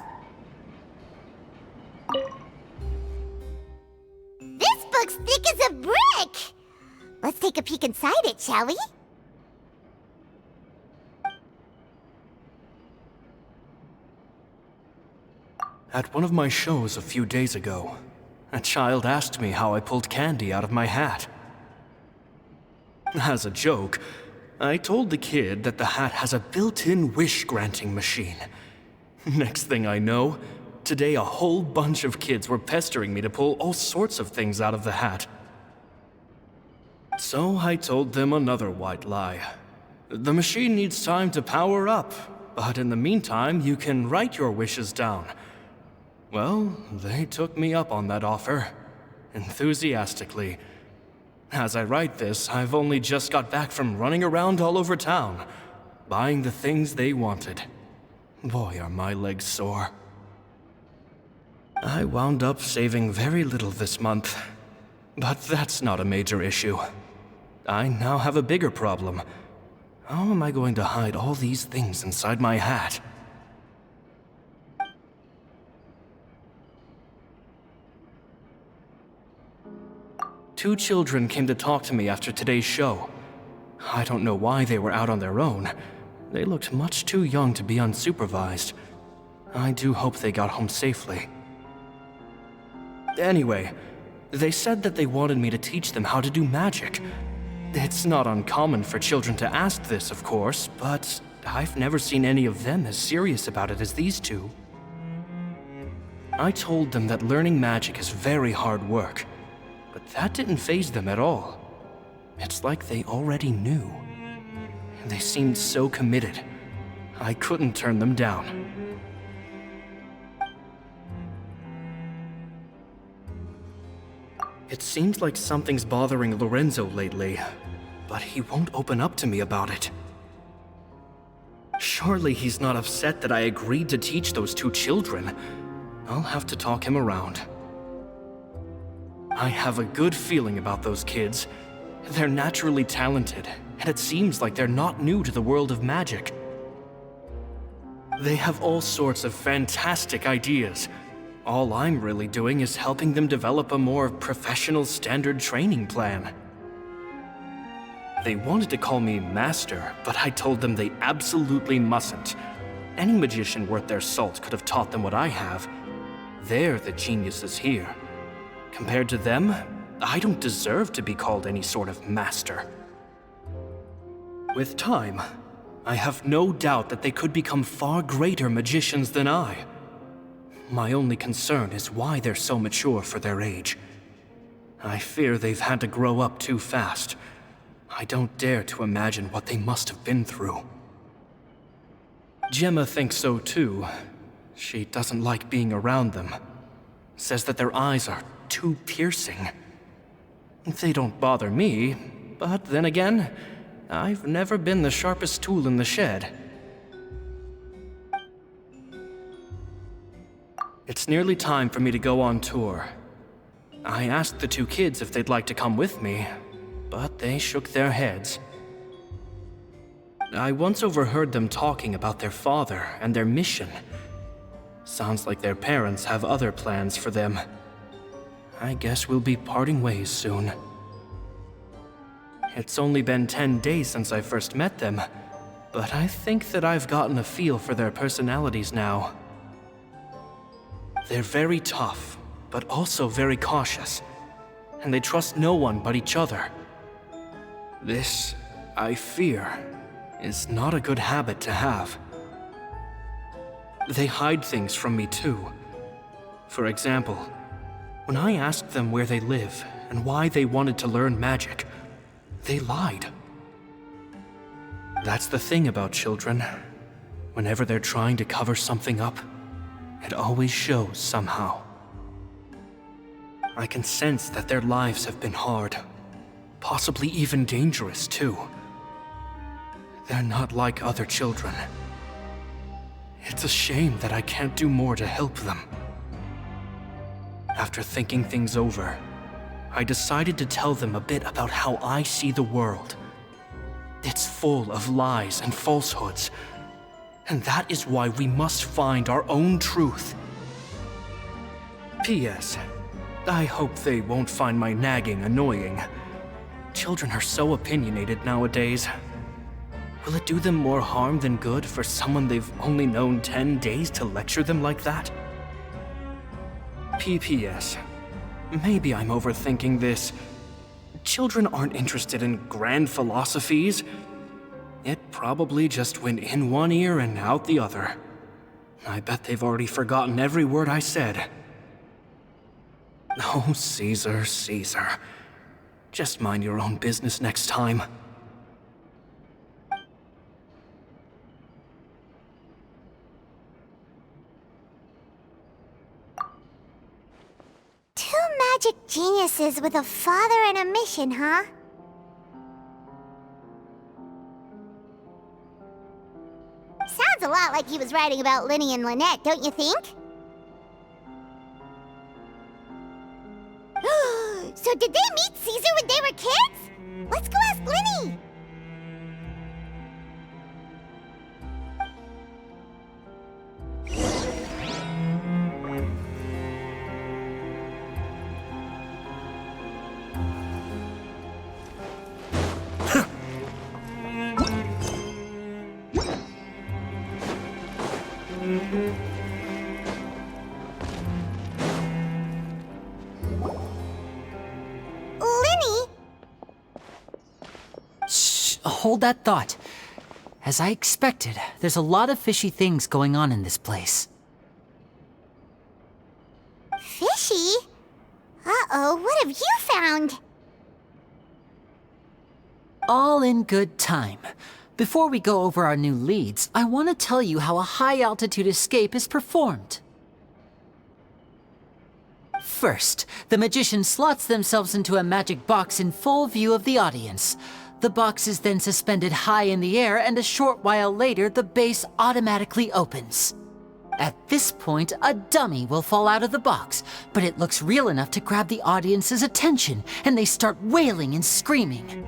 This book's thick as a brick! Let's take a peek inside it, shall we? At one of my shows a few days ago, a child asked me how I pulled candy out of my hat. As a joke, I told the kid that the hat has a built-in wish-granting machine. Next thing I know, today a whole bunch of kids were pestering me to pull all sorts of things out of the hat. So I told them another white lie. The machine needs time to power up, but in the meantime, you can write your wishes down. Well, they took me up on that offer, enthusiastically. As I write this, I've only just got back from running around all over town, buying the things they wanted. Boy, are my legs sore. I wound up saving very little this month, but that's not a major issue. I now have a bigger problem. How am I going to hide all these things inside my hat? Two children came to talk to me after today's show. I don't know why they were out on their own. They looked much too young to be unsupervised. I do hope they got home safely. Anyway, they said that they wanted me to teach them how to do magic. It's not uncommon for children to ask this, of course, but I've never seen any of them as serious about it as these two. I told them that learning magic is very hard work, but that didn't faze them at all. It's like they already knew. They seemed so committed. I couldn't turn them down. It seems like something's bothering Lorenzo lately, but he won't open up to me about it. Surely he's not upset that I agreed to teach those two children. I'll have to talk him around. I have a good feeling about those kids. They're naturally talented, and it seems like they're not new to the world of magic. They have all sorts of fantastic ideas. All I'm really doing is helping them develop a more professional standard training plan. They wanted to call me Master, but I told them they absolutely mustn't. Any magician worth their salt could have taught them what I have. They're the geniuses here. Compared to them, I don't deserve to be called any sort of master. With time, I have no doubt that they could become far greater magicians than I. My only concern is why they're so mature for their age. I fear they've had to grow up too fast. I don't dare to imagine what they must have been through. Gemma thinks so too. She doesn't like being around them. Says that their eyes are too piercing. They don't bother me, but then again, I've never been the sharpest tool in the shed. It's nearly time for me to go on tour. I asked the two kids if they'd like to come with me, but they shook their heads. I once overheard them talking about their father and their mission. Sounds like their parents have other plans for them. I guess we'll be parting ways soon. It's only been 10 days since I first met them, but I think that I've gotten a feel for their personalities now. They're very tough, but also very cautious, and they trust no one but each other. This, I fear, is not a good habit to have. They hide things from me too. For example, when I asked them where they live and why they wanted to learn magic, they lied. That's the thing about children. Whenever they're trying to cover something up, it always shows somehow. I can sense that their lives have been hard, possibly even dangerous too. They're not like other children. It's a shame that I can't do more to help them. After thinking things over, I decided to tell them a bit about how I see the world. It's full of lies and falsehoods, and that is why we must find our own truth. P.S. I hope they won't find my nagging annoying. Children are so opinionated nowadays. Will it do them more harm than good for someone they've only known 10 days to lecture them like that? P.P.S. Maybe I'm overthinking this. Children aren't interested in grand philosophies. It probably just went in one ear and out the other. I bet they've already forgotten every word I said. Oh, Caesar, Caesar. Just mind your own business next time. Two magic geniuses with a father and a mission, huh? Sounds a lot like he was writing about Lyney and Lynette, don't you think? So did they meet Caesar when they were kids? Let's go ask Lyney! Lyney? Shh, hold that thought. As I expected, there's a lot of fishy things going on in this place. Fishy? Uh-oh, what have you found? All in good time. Before we go over our new leads, I want to tell you how a high-altitude escape is performed. First, the magician slots themselves into a magic box in full view of the audience. The box is then suspended high in the air, and a short while later, the base automatically opens. At this point, a dummy will fall out of the box, but it looks real enough to grab the audience's attention, and they start wailing and screaming.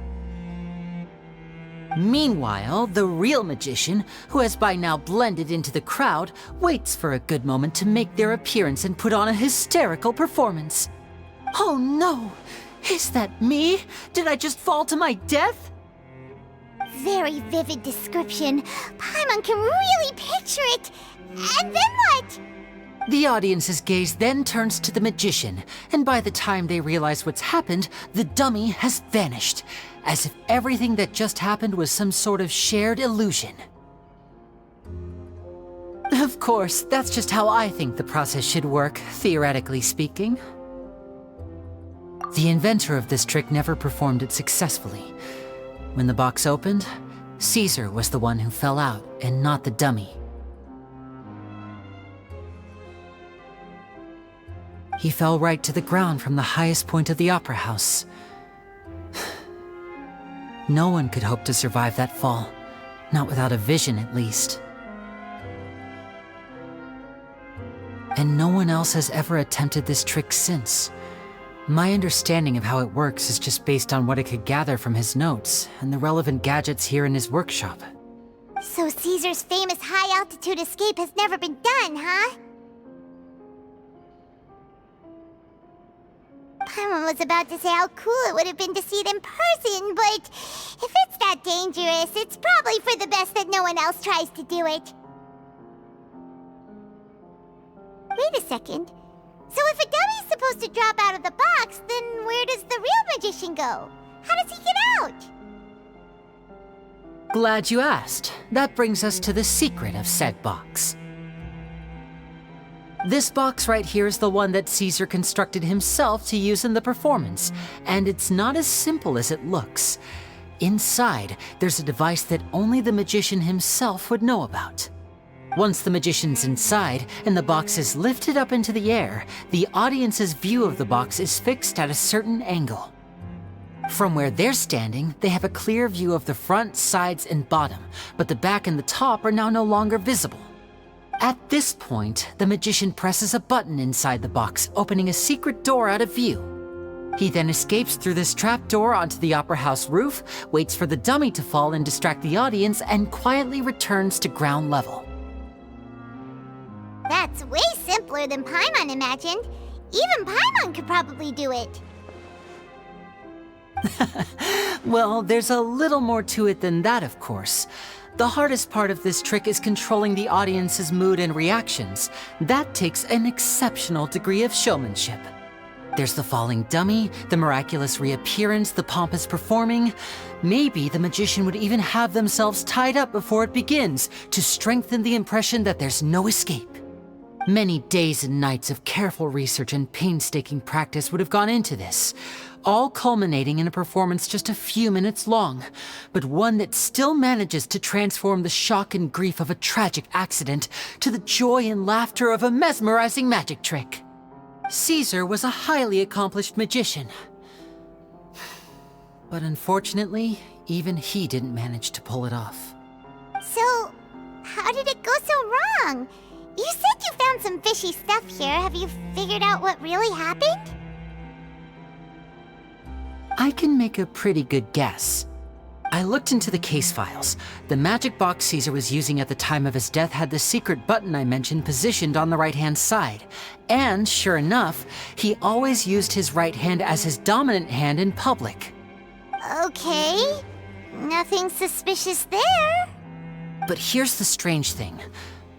Meanwhile, the real magician, who has by now blended into the crowd, waits for a good moment to make their appearance and put on a hysterical performance. Oh no! Is that me? Did I just fall to my death? Very vivid description. Paimon can really picture it. And then what? The audience's gaze then turns to the magician, and by the time they realize what's happened, the dummy has vanished, as if everything that just happened was some sort of shared illusion. Of course, that's just how I think the process should work, theoretically speaking. The inventor of this trick never performed it successfully. When the box opened, Caesar was the one who fell out, and not the dummy. He fell right to the ground from the highest point of the opera house. No one could hope to survive that fall, not without a vision at least. And no one else has ever attempted this trick since. My understanding of how it works is just based on what I could gather from his notes and the relevant gadgets here in his workshop. So Caesar's famous high-altitude escape has never been done, huh? Paimon was about to say how cool it would have been to see it in person, but if it's that dangerous, it's probably for the best that no one else tries to do it. Wait a second. So if a dummy's supposed to drop out of the box, then where does the real magician go? How does he get out? Glad you asked. That brings us to the secret of said box. This box right here is the one that Caesar constructed himself to use in the performance, and it's not as simple as it looks. Inside, there's a device that only the magician himself would know about. Once the magician's inside and the box is lifted up into the air, the audience's view of the box is fixed at a certain angle. From where they're standing, they have a clear view of the front, sides, and bottom, but the back and the top are now no longer visible. At this point, the magician presses a button inside the box, opening a secret door out of view. He then escapes through this trapdoor onto the Opera House roof, waits for the dummy to fall and distract the audience, and quietly returns to ground level. That's way simpler than Paimon imagined. Even Paimon could probably do it. Well, there's a little more to it than that, of course. The hardest part of this trick is controlling the audience's mood and reactions. That takes an exceptional degree of showmanship. There's the falling dummy, the miraculous reappearance, the pompous performing. Maybe the magician would even have themselves tied up before it begins to strengthen the impression that there's no escape. Many days and nights of careful research and painstaking practice would have gone into this, all culminating in a performance just a few minutes long, but one that still manages to transform the shock and grief of a tragic accident to the joy and laughter of a mesmerizing magic trick. Caesar was a highly accomplished magician. But unfortunately, even he didn't manage to pull it off. So, how did it go so wrong? You said you found some fishy stuff here. Have you figured out what really happened? I can make a pretty good guess. I looked into the case files. The magic box Caesar was using at the time of his death had the secret button I mentioned positioned on the right-hand side. And sure enough, he always used his right hand as his dominant hand in public. Okay, nothing suspicious there. But here's the strange thing.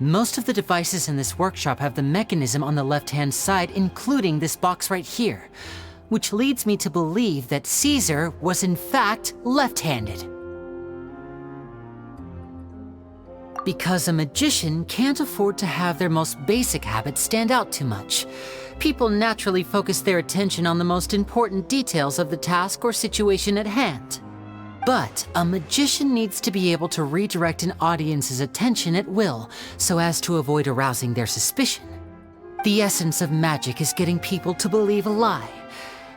Most of the devices in this workshop have the mechanism on the left-hand side, including this box right here, which leads me to believe that Caesar was in fact left-handed. Because a magician can't afford to have their most basic habits stand out too much. People naturally focus their attention on the most important details of the task or situation at hand. But a magician needs to be able to redirect an audience's attention at will, so as to avoid arousing their suspicion. The essence of magic is getting people to believe a lie.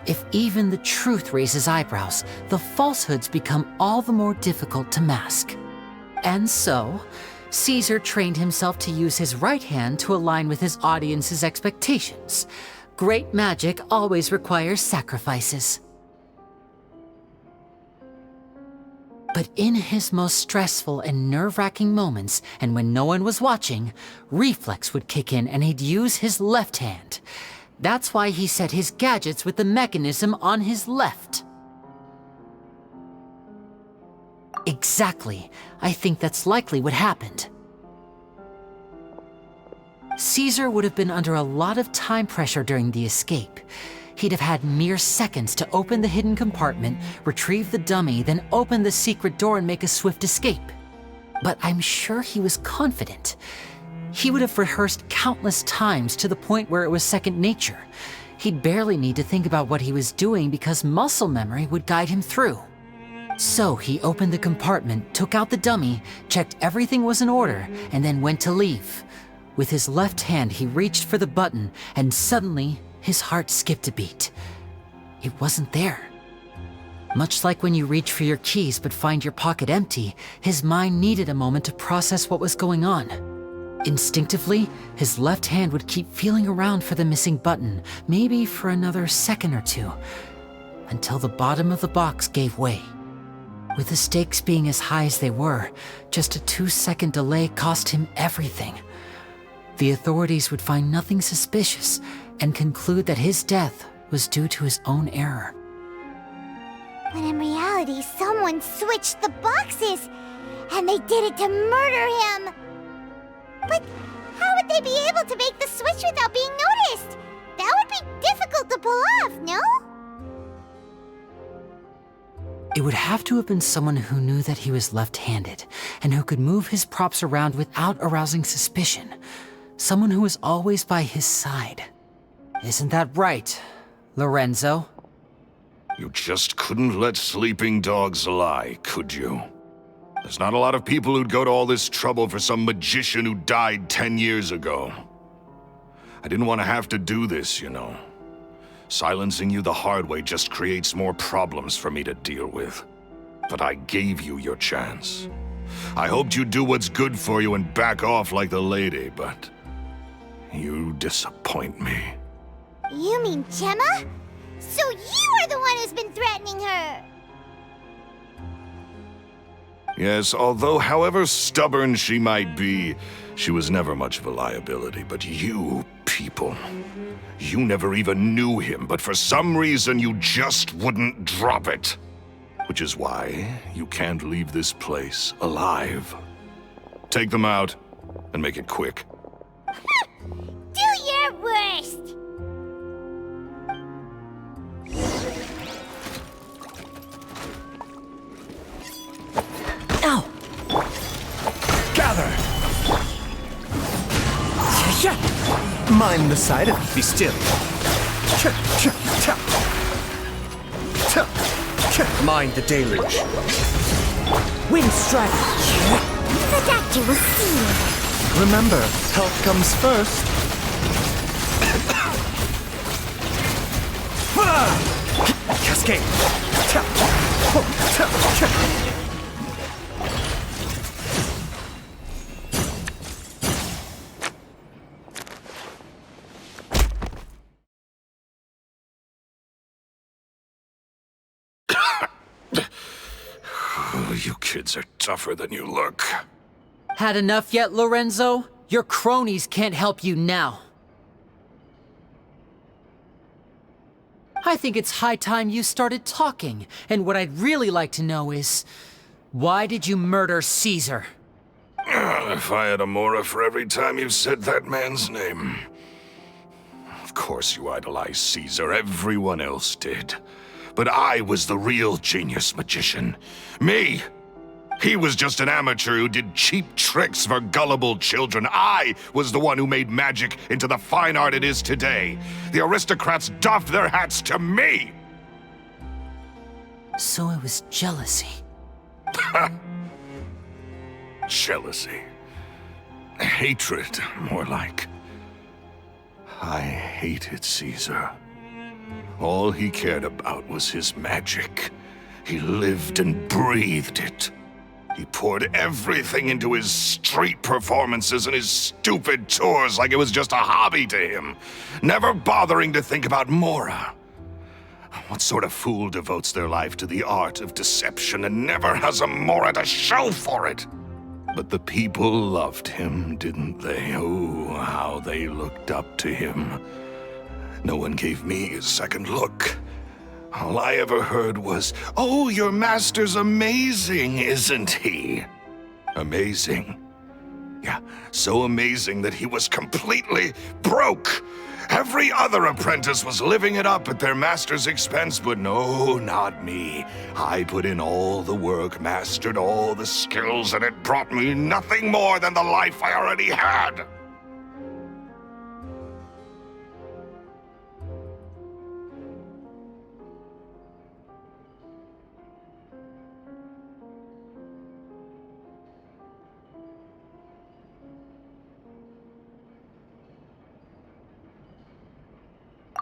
If even the truth raises eyebrows, the falsehoods become all the more difficult to mask. And so, Caesar trained himself to use his right hand to align with his audience's expectations. Great magic always requires sacrifices. But in his most stressful and nerve-wracking moments, and when no one was watching, reflex would kick in and he'd use his left hand. That's why he set his gadgets with the mechanism on his left. Exactly. I think that's likely what happened. Caesar would have been under a lot of time pressure during the escape. He'd have had mere seconds to open the hidden compartment, retrieve the dummy, then open the secret door and make a swift escape. But I'm sure he was confident. He would have rehearsed countless times to the point where it was second nature. He'd barely need to think about what he was doing because muscle memory would guide him through. So he opened the compartment, took out the dummy, checked everything was in order, and then went to leave. With his left hand, he reached for the button, and suddenly, his heart skipped a beat. It wasn't there. Much like when you reach for your keys but find your pocket empty, his mind needed a moment to process what was going on. Instinctively, his left hand would keep feeling around for the missing button, maybe for another second or two, until the bottom of the box gave way. With the stakes being as high as they were, just a 2-second delay cost him everything. The authorities would find nothing suspicious and conclude that his death was due to his own error. When in reality, someone switched the boxes, and they did it to murder him. But how would they be able to make the switch without being noticed? That would be difficult to pull off, no? It would have to have been someone who knew that he was left-handed, and who could move his props around without arousing suspicion. Someone who was always by his side. Isn't that right, Lorenzo? You just couldn't let sleeping dogs lie, could you? There's not a lot of people who'd go to all this trouble for some magician who died 10 years ago. I didn't want to have to do this, you know. Silencing you the hard way just creates more problems for me to deal with. But I gave you your chance. I hoped you'd do what's good for you and back off like the lady, but you disappoint me. You mean Gemma? So you are the one who's been threatening her! Yes, although however stubborn she might be, she was never much of a liability. But you people, you never even knew him, but for some reason you just wouldn't drop it. Which is why you can't leave this place alive. Take them out, and make it quick. Do your worst! Ow! Gather! Mind the side of it. Be still. Mind the deluge. Wind strike. The doctor will see you. Remember, health comes first. Cascade. You kids are tougher than you look. Had enough yet, Lorenzo? Your cronies can't help you now. I think it's high time you started talking, and what I'd really like to know is, why did you murder Caesar? If I had a Mora for every time you said that man's name. Of course you idolized Caesar, everyone else did. But I was the real genius magician. Me! He was just an amateur who did cheap tricks for gullible children. I was the one who made magic into the fine art it is today. The aristocrats doffed their hats to me! So it was jealousy. Jealousy. Hatred, more like. I hated Caesar. All he cared about was his magic. He lived and breathed it. He poured everything into his street performances and his stupid tours like it was just a hobby to him, never bothering to think about Mora. What sort of fool devotes their life to the art of deception and never has a Mora to show for it? But the people loved him, didn't they? Oh, how they looked up to him. No one gave me a second look. All I ever heard was, "Oh, your master's amazing, isn't he?" Amazing? Yeah, so amazing that he was completely broke. Every other apprentice was living it up at their master's expense, but no, not me. I put in all the work, mastered all the skills, and it brought me nothing more than the life I already had.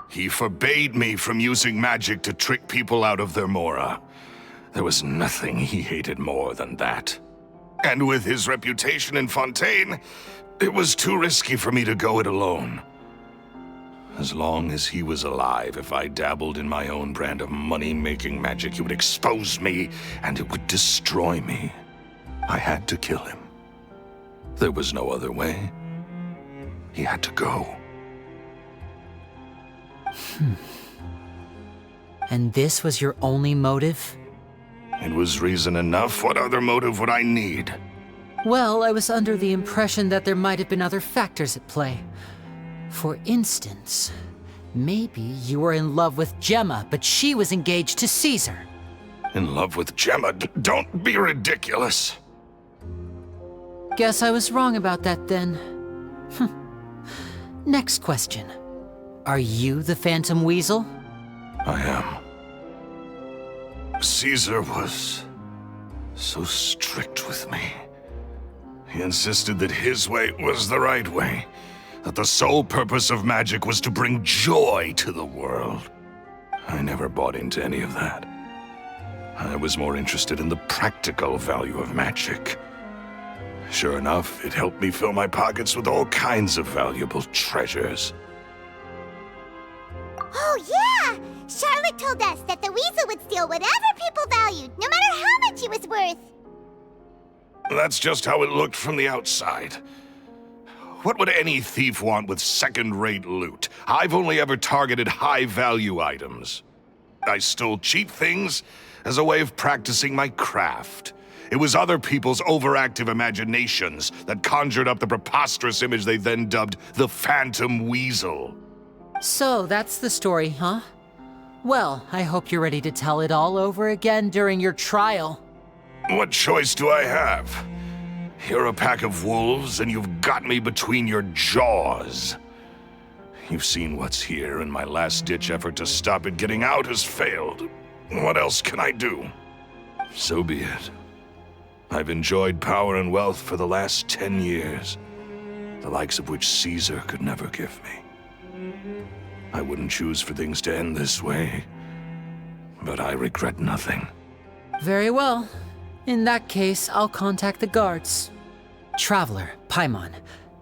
He forbade me from using magic to trick people out of their Mora. There was nothing he hated more than that. And with his reputation in Fontaine, it was too risky for me to go it alone. As long as he was alive, if I dabbled in my own brand of money-making magic, he would expose me, and it would destroy me. I had to kill him. There was no other way. He had to go. And this was your only motive? It was reason enough. What other motive would I need? Well, I was under the impression that there might have been other factors at play. For instance, maybe you were in love with Gemma, but she was engaged to Caesar. In love with Gemma? Don't be ridiculous. Guess I was wrong about that then. Next question. Are you the Phantom Weasel? I am. Caesar was so strict with me. He insisted that his way was the right way, that the sole purpose of magic was to bring joy to the world. I never bought into any of that. I was more interested in the practical value of magic. Sure enough, it helped me fill my pockets with all kinds of valuable treasures. Oh, yeah! Sharp Father told us that the weasel would steal whatever people valued, no matter how much it was worth. That's just how it looked from the outside. What would any thief want with second-rate loot? I've only ever targeted high-value items. I stole cheap things as a way of practicing my craft. It was other people's overactive imaginations that conjured up the preposterous image they then dubbed the Phantom Weasel. So that's the story, huh? Well, I hope you're ready to tell it all over again during your trial. What choice do I have? You're a pack of wolves, and you've got me between your jaws. You've seen what's here, and my last-ditch effort to stop it getting out has failed. What else can I do? So be it. I've enjoyed power and wealth for the last 10 years, the likes of which Caesar could never give me. I wouldn't choose for things to end this way, but I regret nothing. Very well. In that case, I'll contact the guards. Traveler, Paimon,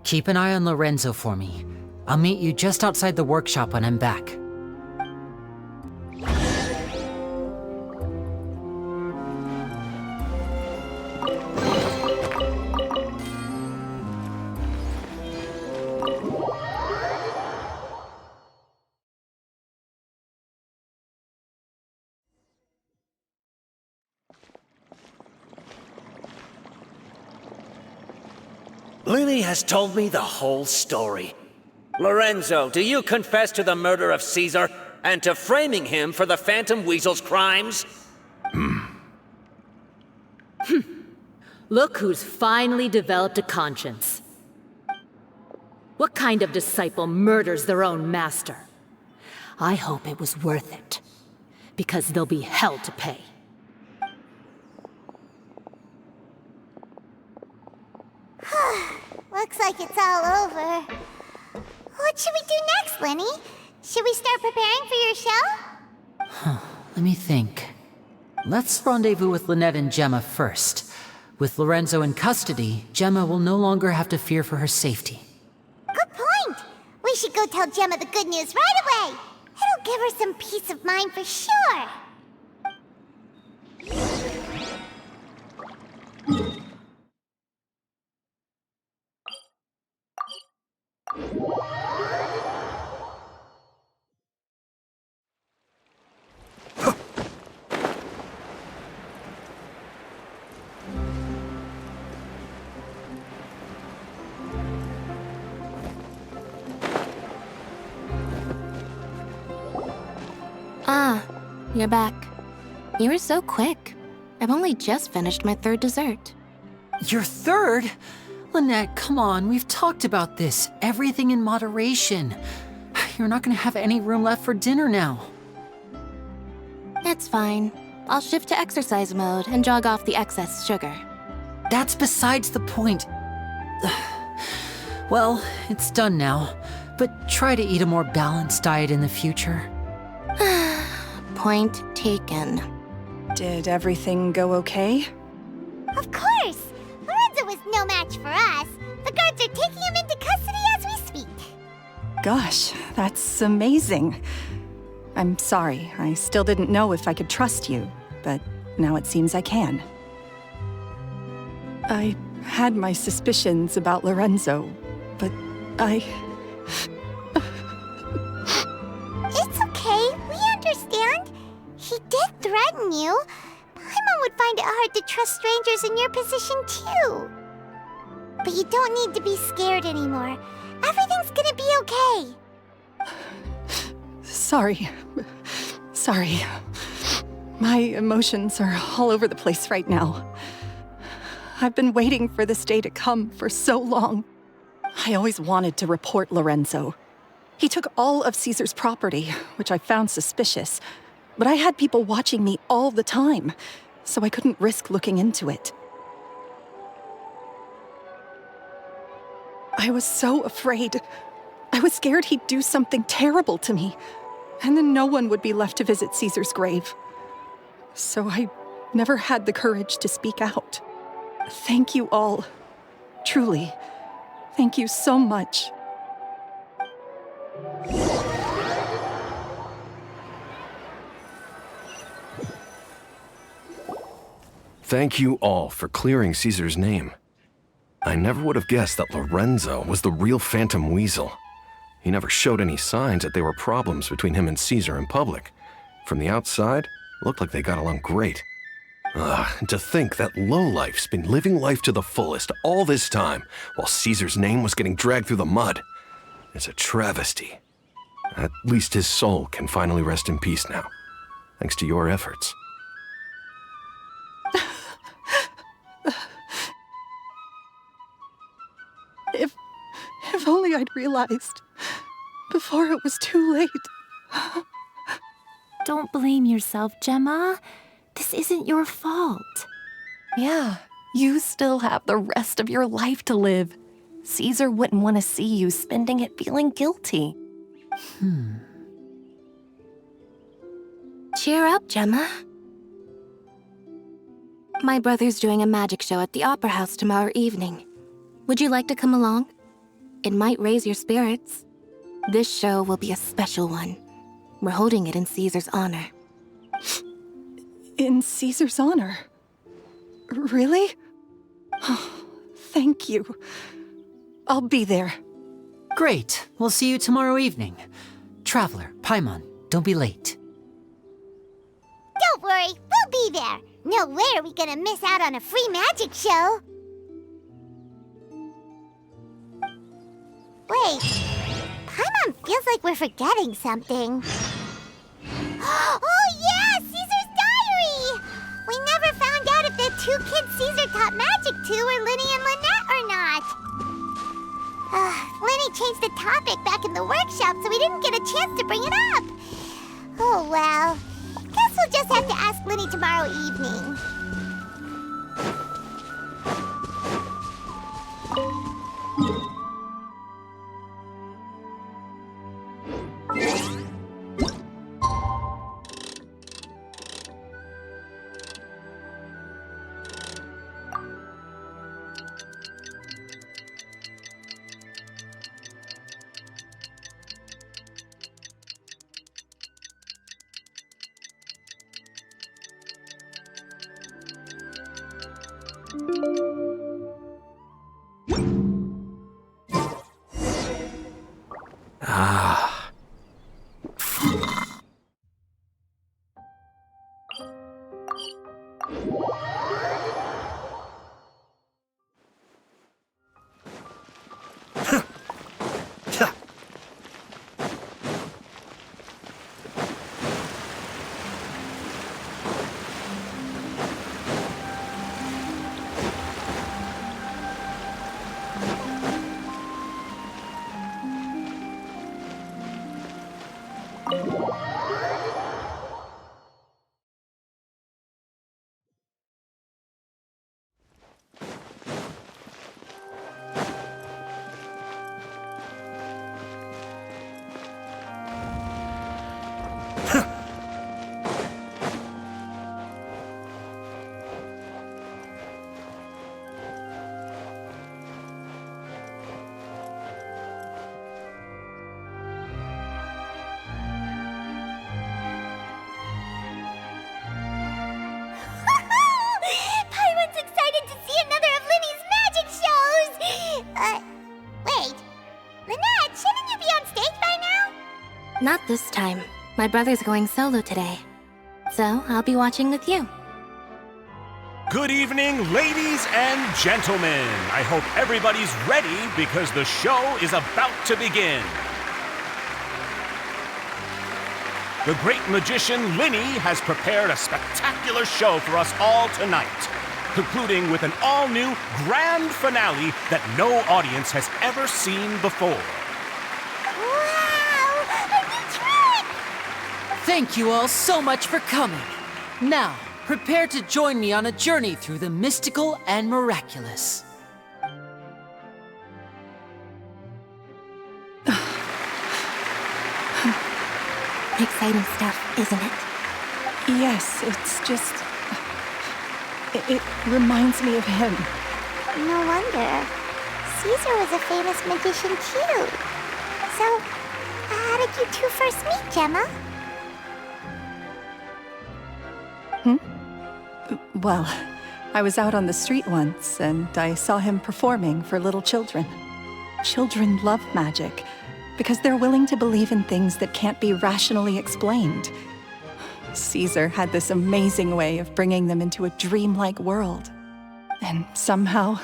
keep an eye on Lorenzo for me. I'll meet you just outside the workshop when I'm back. Lyney has told me the whole story. Lorenzo, do you confess to the murder of Caesar and to framing him for the Phantom Weasel's crimes? Look who's finally developed a conscience. What kind of disciple murders their own master? I hope it was worth it, because there'll be hell to pay. Looks like it's all over. What should we do next, Lyney? Should we start preparing for your show? Let me think. Let's rendezvous with Lynette and Gemma first. With Lorenzo in custody, Gemma will no longer have to fear for her safety. Good point! We should go tell Gemma the good news right away! It'll give her some peace of mind for sure! Ah, you're back. You were so quick. I've only just finished my third dessert. Your third? Lynette, come on, we've talked about this. Everything in moderation. You're not gonna have any room left for dinner now. It's fine. I'll shift to exercise mode and jog off the excess sugar. That's besides the point. Well, it's done now, but try to eat a more balanced diet in the future. Point taken. Did everything go okay? Of course! Lorenzo was no match for us. The guards are taking him into custody as we speak. Gosh, that's amazing. I'm sorry, I still didn't know if I could trust you, but now it seems I can. I had my suspicions about Lorenzo, but It's okay, we understand. He did threaten you. Paimon would find it hard to trust strangers in your position, too. But you don't need to be scared anymore. Everything's gonna be okay. Sorry. My emotions are all over the place right now. I've been waiting for this day to come for so long. I always wanted to report Lorenzo. He took all of Caesar's property, which I found suspicious, but I had people watching me all the time, so I couldn't risk looking into it. I was so afraid. I was scared he'd do something terrible to me, and then no one would be left to visit Caesar's grave. So I never had the courage to speak out. Thank you all. Truly, thank you so much. Thank you all for clearing Caesar's name. I never would have guessed that Lorenzo was the real Phantom Weasel. He never showed any signs that there were problems between him and Caesar in public. From the outside, it looked like they got along great. And to think that lowlife's been living life to the fullest all this time, while Caesar's name was getting dragged through the mud. It's a travesty. At least his soul can finally rest in peace now, thanks to your efforts. If only I'd realized before it was too late. Don't blame yourself, Gemma. This isn't your fault. Yeah, you still have the rest of your life to live. Caesar wouldn't want to see you spending it feeling guilty. Cheer up, Gemma. My brother's doing a magic show at the Opera House tomorrow evening. Would you like to come along? It might raise your spirits. This show will be a special one. We're holding it in Caesar's honor. In Caesar's honor? Really? Oh, thank you. I'll be there. Great. We'll see you tomorrow evening. Traveler, Paimon, don't be late. Don't worry, we'll be there. No way are we gonna miss out on a free magic show. Wait, Paimon feels like we're forgetting something. Oh yeah, Caesar's diary! We never found out if the two kids Caesar taught magic to were Lyney and Lynette or not. Lyney changed the topic back in the workshop, so we didn't get a chance to bring it up. Oh well, guess we'll just have to ask Lyney tomorrow evening. Paimon's excited to see another of Lyney's magic shows! Wait. Lynette, shouldn't you be on stage by now? Not this time. My brother's going solo today. So I'll be watching with you. Good evening, ladies and gentlemen. I hope everybody's ready because the show is about to begin. The great magician Lyney has prepared a spectacular show for us all tonight, concluding with an all-new grand finale that no audience has ever seen before. Wow! A new trick! Thank you all so much for coming. Now, prepare to join me on a journey through the mystical and miraculous. Exciting stuff, isn't it? Yes, it's just... It reminds me of him. No wonder. Caesar was a famous magician too. So, how did you two first meet, Gemma? Well, I was out on the street once, and I saw him performing for little children. Children love magic, because they're willing to believe in things that can't be rationally explained. Caesar had this amazing way of bringing them into a dreamlike world. And somehow,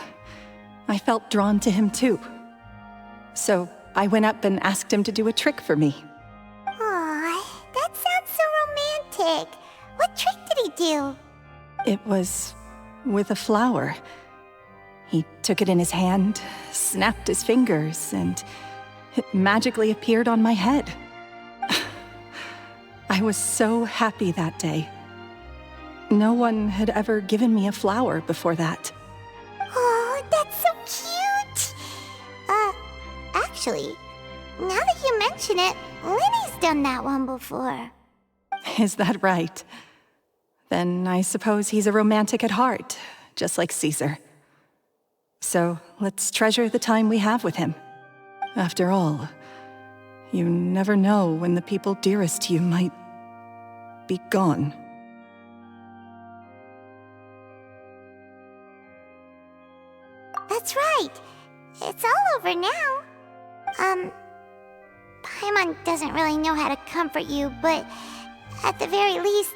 I felt drawn to him too. So I went up and asked him to do a trick for me. Aw, that sounds so romantic. What trick did he do? It was with a flower. He took it in his hand, snapped his fingers, and it magically appeared on my head. I was so happy that day. No one had ever given me a flower before that. Oh, that's so cute! Actually, now that you mention it, Lyney's done that one before. Is that right? Then I suppose he's a romantic at heart, just like Caesar. So let's treasure the time we have with him. After all, you never know when the people dearest to you might be gone. That's right. It's all over now. Paimon doesn't really know how to comfort you, but at the very least,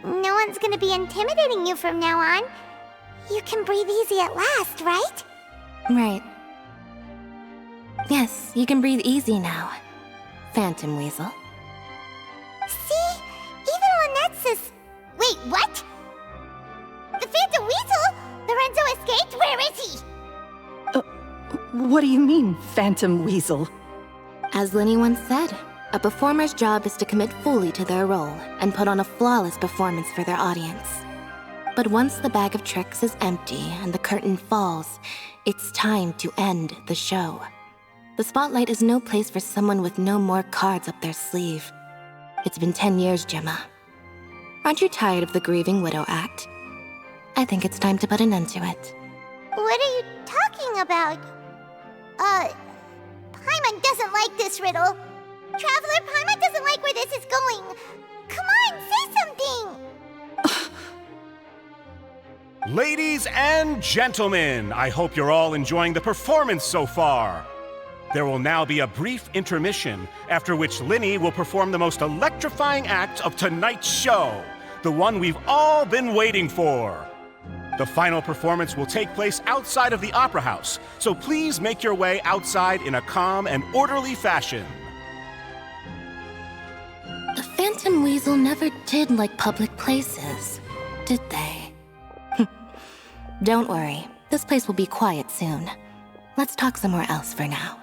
no one's gonna be intimidating you from now on. You can breathe easy at last, right? Right. Yes, you can breathe easy now, Phantom Weasel. See? Even Lynette's... Wait, what? The Phantom Weasel? Lorenzo escaped? Where is he? What do you mean, Phantom Weasel? As Lyney once said, a performer's job is to commit fully to their role and put on a flawless performance for their audience. But once the bag of tricks is empty and the curtain falls, it's time to end the show. The spotlight is no place for someone with no more cards up their sleeve. It's been 10 years, Gemma. Aren't you tired of the grieving widow act? I think it's time to put an end to it. What are you talking about? Paimon doesn't like this riddle. Traveler, Paimon doesn't like where this is going. Come on, say something! Ladies and gentlemen, I hope you're all enjoying the performance so far. There will now be a brief intermission, after which Lyney will perform the most electrifying act of tonight's show, the one we've all been waiting for. The final performance will take place outside of the Opera House, so please make your way outside in a calm and orderly fashion. The Phantom Weasel never did like public places, did they? Don't worry, this place will be quiet soon. Let's talk somewhere else for now.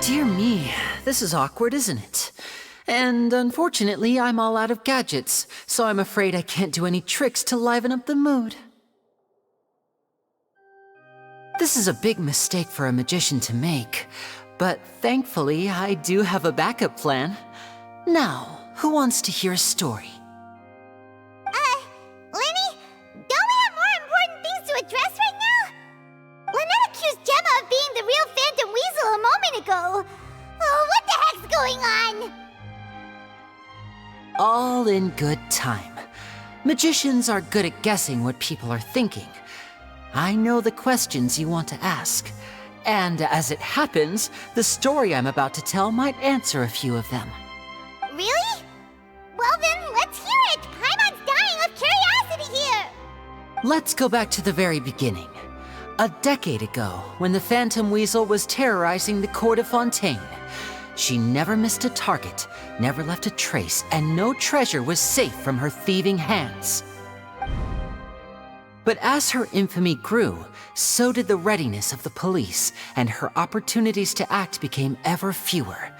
Dear me, this is awkward, isn't it? And unfortunately, I'm all out of gadgets, so I'm afraid I can't do any tricks to liven up the mood. This is a big mistake for a magician to make, but thankfully, I do have a backup plan. Now, who wants to hear a story? Lyney, don't we have more important things to address right now? Lynette accused Gemma of being the real Phantom Weasel a moment ago. Oh, what the heck's going on? All in good time. Magicians are good at guessing what people are thinking. I know the questions you want to ask. And as it happens, the story I'm about to tell might answer a few of them. Really? Well then, let's hear it! Paimon's dying of curiosity here! Let's go back to the very beginning. A decade ago, when the Phantom Weasel was terrorizing the court of Fontaine. She never missed a target, never left a trace, and no treasure was safe from her thieving hands. But as her infamy grew, so did the readiness of the police, and her opportunities to act became ever fewer.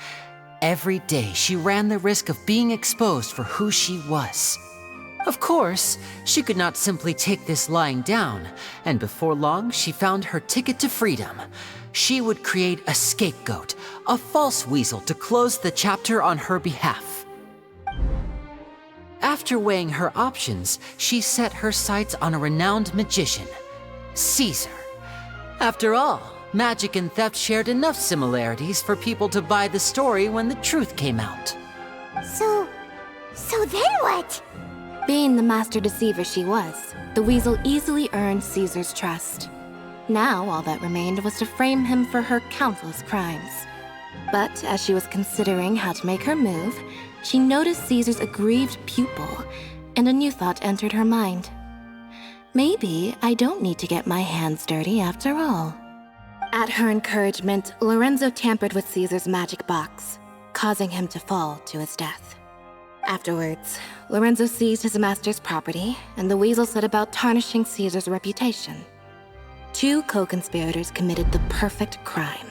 Every day, she ran the risk of being exposed for who she was. Of course, she could not simply take this lying down, and before long she found her ticket to freedom. She would create a scapegoat, a false weasel to close the chapter on her behalf. After weighing her options, she set her sights on a renowned magician, Caesar. After all, magic and theft shared enough similarities for people to buy the story when the truth came out. So then what? Being the master deceiver she was, the weasel easily earned Caesar's trust. Now all that remained was to frame him for her countless crimes. But as she was considering how to make her move, she noticed Caesar's aggrieved pupil, and a new thought entered her mind. Maybe I don't need to get my hands dirty after all. At her encouragement, Lorenzo tampered with Caesar's magic box, causing him to fall to his death. Afterwards, Lorenzo seized his master's property, and the weasel set about tarnishing Caesar's reputation. Two co-conspirators committed the perfect crime.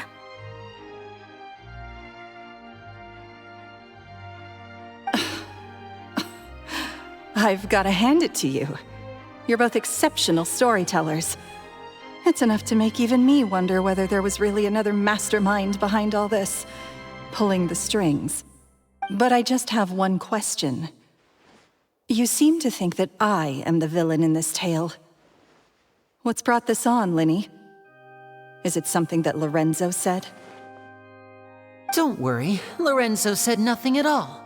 I've got to hand it to you. You're both exceptional storytellers. It's enough to make even me wonder whether there was really another mastermind behind all this, pulling the strings. But I just have one question. You seem to think that I am the villain in this tale. What's brought this on, Lyney? Is it something that Lorenzo said? Don't worry, Lorenzo said nothing at all.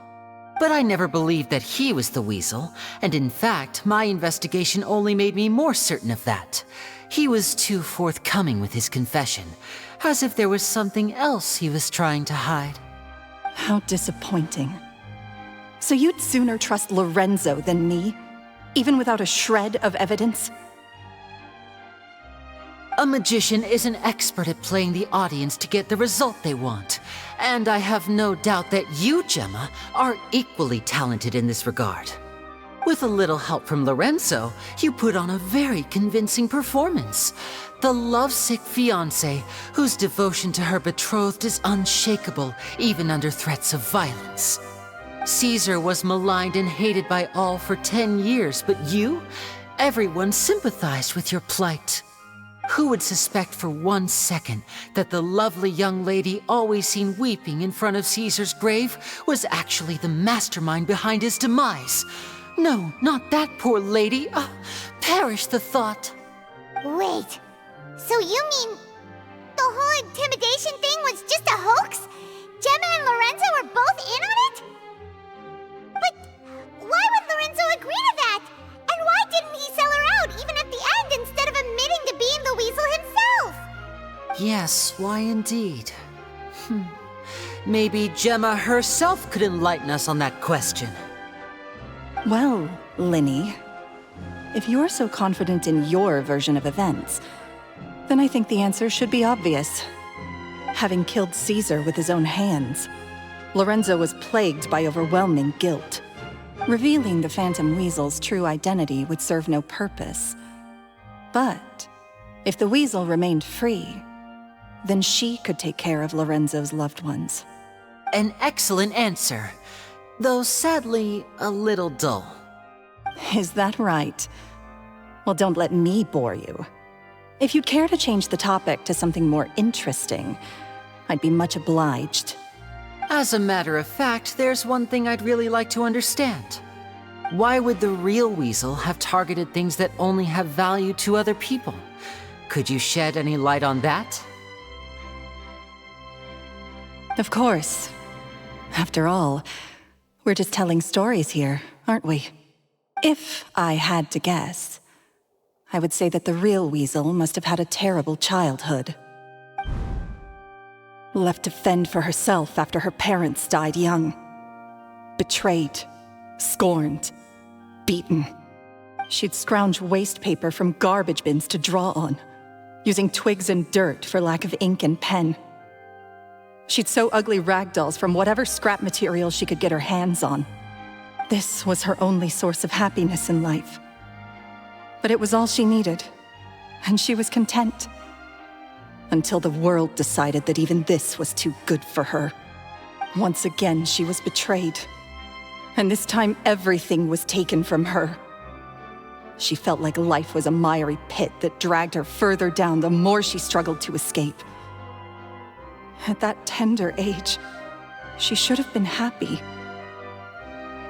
But I never believed that he was the weasel, and in fact, my investigation only made me more certain of that. He was too forthcoming with his confession, as if there was something else he was trying to hide. How disappointing. So you'd sooner trust Lorenzo than me, even without a shred of evidence? A magician is an expert at playing the audience to get the result they want. And I have no doubt that you, Gemma, are equally talented in this regard. With a little help from Lorenzo, you put on a very convincing performance. The lovesick fiancé, whose devotion to her betrothed is unshakable, even under threats of violence. Caesar was maligned and hated by all for 10 years, but you? Everyone sympathized with your plight. Who would suspect for 1 second that the lovely young lady always seen weeping in front of Caesar's grave was actually the mastermind behind his demise? No, not that poor lady. Perish the thought. Wait, so you mean the whole intimidation thing was just a hoax? Gemma and Lorenzo were both in on it? But why would Lorenzo agree to that? And why didn't he sell her out even at the end instead of admitting to being the weasel himself? Yes, why indeed? Maybe Gemma herself could enlighten us on that question. Well, Lyney, if you're so confident in your version of events, then I think the answer should be obvious. Having killed Caesar with his own hands, Lorenzo was plagued by overwhelming guilt. Revealing the Phantom Weasel's true identity would serve no purpose. But if the weasel remained free, then she could take care of Lorenzo's loved ones. An excellent answer, though sadly a little dull. Is that right? Well, don't let me bore you. If you'd care to change the topic to something more interesting, I'd be much obliged. As a matter of fact, there's one thing I'd really like to understand. Why would the real weasel have targeted things that only have value to other people? Could you shed any light on that? Of course. After all, we're just telling stories here, aren't we? If I had to guess, I would say that the real weasel must have had a terrible childhood. Left to fend for herself after her parents died young. Betrayed, scorned, beaten. She'd scrounge waste paper from garbage bins to draw on, using twigs and dirt for lack of ink and pen. She'd sew ugly ragdolls from whatever scrap material she could get her hands on. This was her only source of happiness in life. But it was all she needed, and she was content. Until the world decided that even this was too good for her. Once again, she was betrayed. And this time everything was taken from her. She felt like life was a miry pit that dragged her further down the more she struggled to escape. At that tender age, she should have been happy.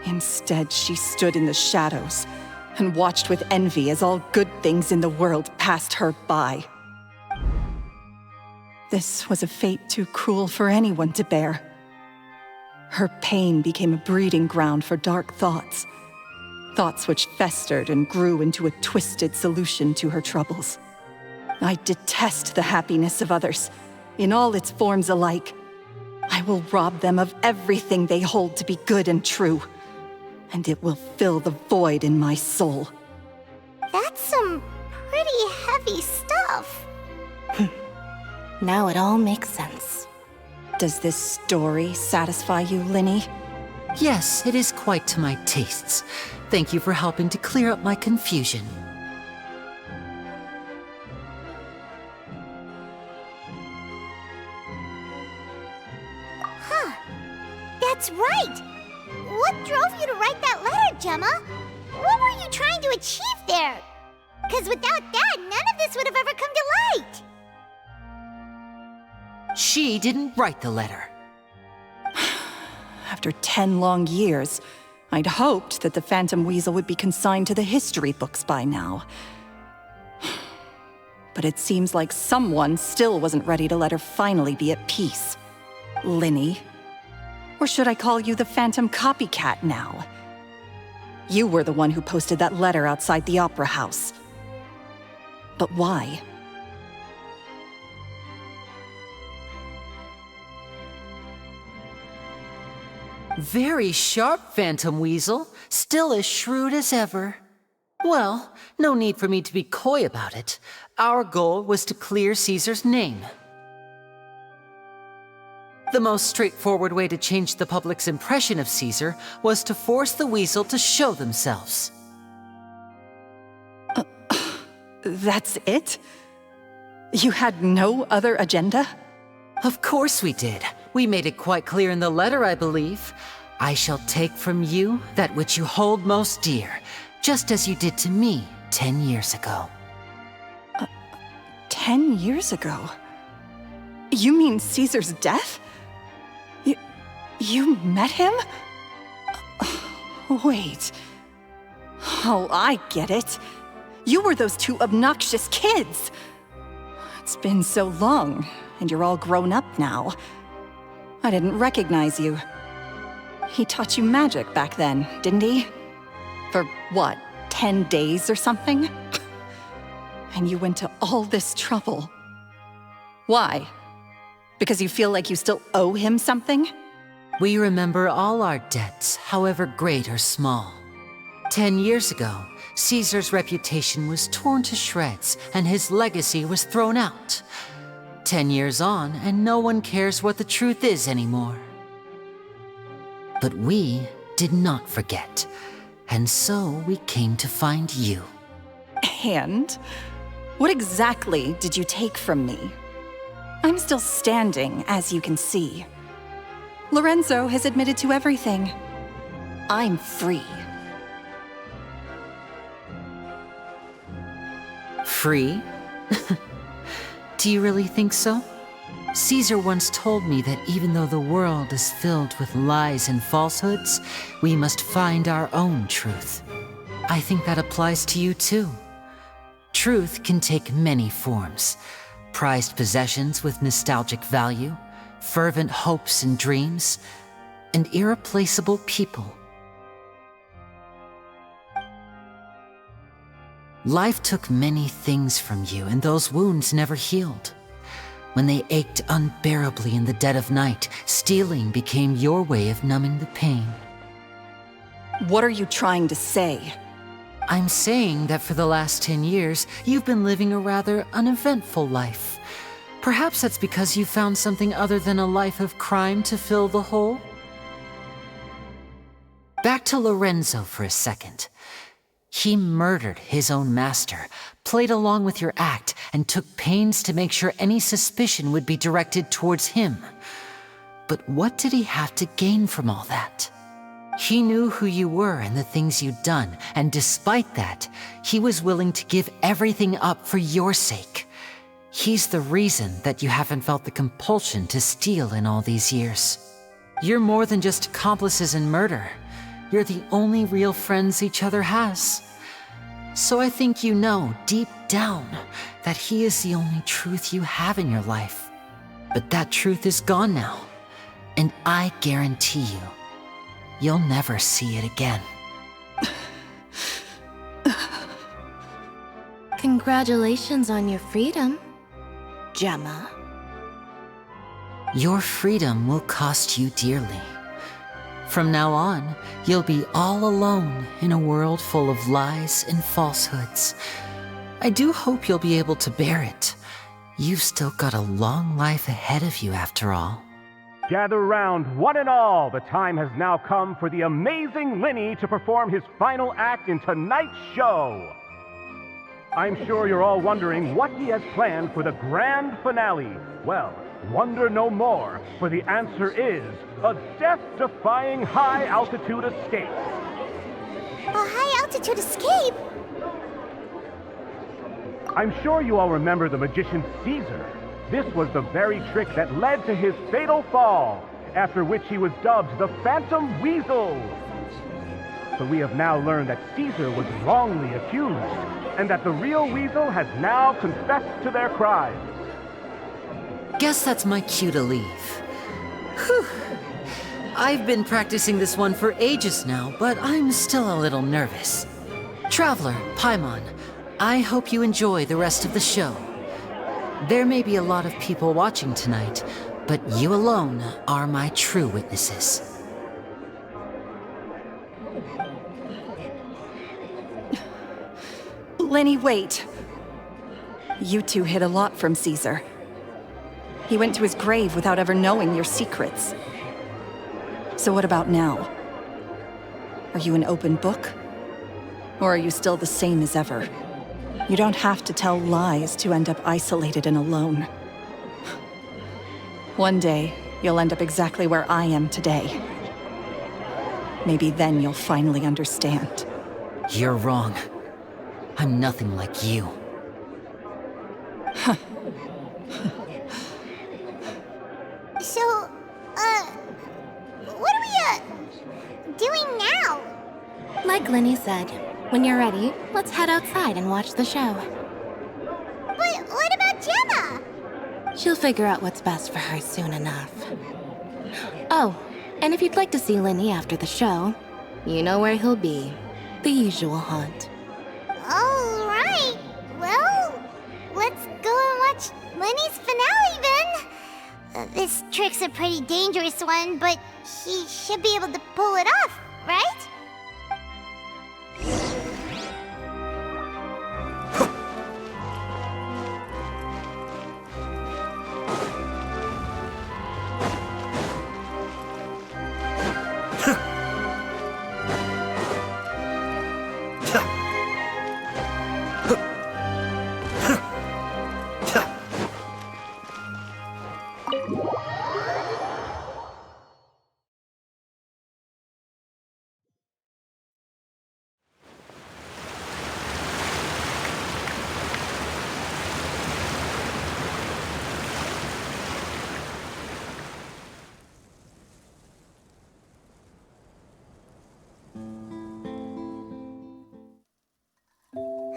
Instead, she stood in the shadows and watched with envy as all good things in the world passed her by. This was a fate too cruel for anyone to bear. Her pain became a breeding ground for dark thoughts. Thoughts which festered and grew into a twisted solution to her troubles. I detest the happiness of others, in all its forms alike. I will rob them of everything they hold to be good and true, and it will fill the void in my soul. That's some pretty heavy stuff. Now it all makes sense. Does this story satisfy you, Lyney? Yes, it is quite to my tastes. Thank you for helping to clear up my confusion. Huh. That's right! What drove you to write that letter, Gemma? What were you trying to achieve there? Because without that, none of this would have ever come to light. She didn't write the letter. After 10 long years, I'd hoped that the Phantom Weasel would be consigned to the history books by now. But it seems like someone still wasn't ready to let her finally be at peace. Lyney. Or should I call you the Phantom Copycat now? You were the one who posted that letter outside the Opera House. But why? Very sharp, Phantom Weasel. Still as shrewd as ever. Well, no need for me to be coy about it. Our goal was to clear Caesar's name. The most straightforward way to change the public's impression of Caesar was to force the Weasel to show themselves. That's it? You had no other agenda? Of course we did. We made it quite clear in the letter, I believe. I shall take from you that which you hold most dear, just as you did to me 10 years ago. 10 years ago? You mean Caesar's death? You met him? Wait. Oh, I get it. You were those two obnoxious kids. It's been so long, and you're all grown up now. I didn't recognize you. He taught you magic back then, didn't he? For what, 10 days or something? And you went to all this trouble. Why? Because you feel like you still owe him something? We remember all our debts, however great or small. 10 years ago, Caesar's reputation was torn to shreds, and his legacy was thrown out. 10 years on, and no one cares what the truth is anymore. But we did not forget, and so we came to find you. And? What exactly did you take from me? I'm still standing, as you can see. Lorenzo has admitted to everything. I'm free. Free? Do you really think so? Caesar once told me that even though the world is filled with lies and falsehoods, we must find our own truth. I think that applies to you too. Truth can take many forms. Prized possessions with nostalgic value, fervent hopes and dreams, and irreplaceable people. Life took many things from you, and those wounds never healed. When they ached unbearably in the dead of night, stealing became your way of numbing the pain. What are you trying to say? I'm saying that for the last 10 years, you've been living a rather uneventful life. Perhaps that's because you found something other than a life of crime to fill the hole? Back to Lorenzo for a second. He murdered his own master, played along with your act, and took pains to make sure any suspicion would be directed towards him. But what did he have to gain from all that? He knew who you were and the things you'd done, and despite that, he was willing to give everything up for your sake. He's the reason that you haven't felt the compulsion to steal in all these years. You're more than just accomplices in murder. You're the only real friends each other has. So I think you know, deep down, that he is the only truth you have in your life. But that truth is gone now, and I guarantee you, you'll never see it again. Congratulations on your freedom, Gemma. Your freedom will cost you dearly. From now on, you'll be all alone in a world full of lies and falsehoods. I do hope you'll be able to bear it. You've still got a long life ahead of you after all. Gather round, one and all. The time has now come for the amazing Lyney to perform his final act in tonight's show. I'm sure you're all wondering what he has planned for the grand finale. Well, wonder no more, for the answer is a death-defying high-altitude escape. A high-altitude escape? I'm sure you all remember the magician Caesar. This was the very trick that led to his fatal fall, after which he was dubbed the Phantom Weasel. But we have now learned that Caesar was wrongly accused, and that the real Weasel has now confessed to their crimes. Guess that's my cue to leave. Whew. I've been practicing this one for ages now, but I'm still a little nervous. Traveler, Paimon, I hope you enjoy the rest of the show. There may be a lot of people watching tonight, but you alone are my true witnesses. Lyney, wait. You two hid a lot from Caesar. He went to his grave without ever knowing your secrets. So what about now? Are you an open book? Or are you still the same as ever? You don't have to tell lies to end up isolated and alone. One day, you'll end up exactly where I am today. Maybe then you'll finally understand. You're wrong. I'm nothing like you. So, what are we, doing now? Like Lyney said, when you're ready, let's head outside and watch the show. But what about Gemma? She'll figure out what's best for her soon enough. Oh, and if you'd like to see Lyney after the show, you know where he'll be. The usual haunt. All right. Well, let's go and watch Lyney's finale then. This trick's a pretty dangerous one, but he should be able to pull it off, right?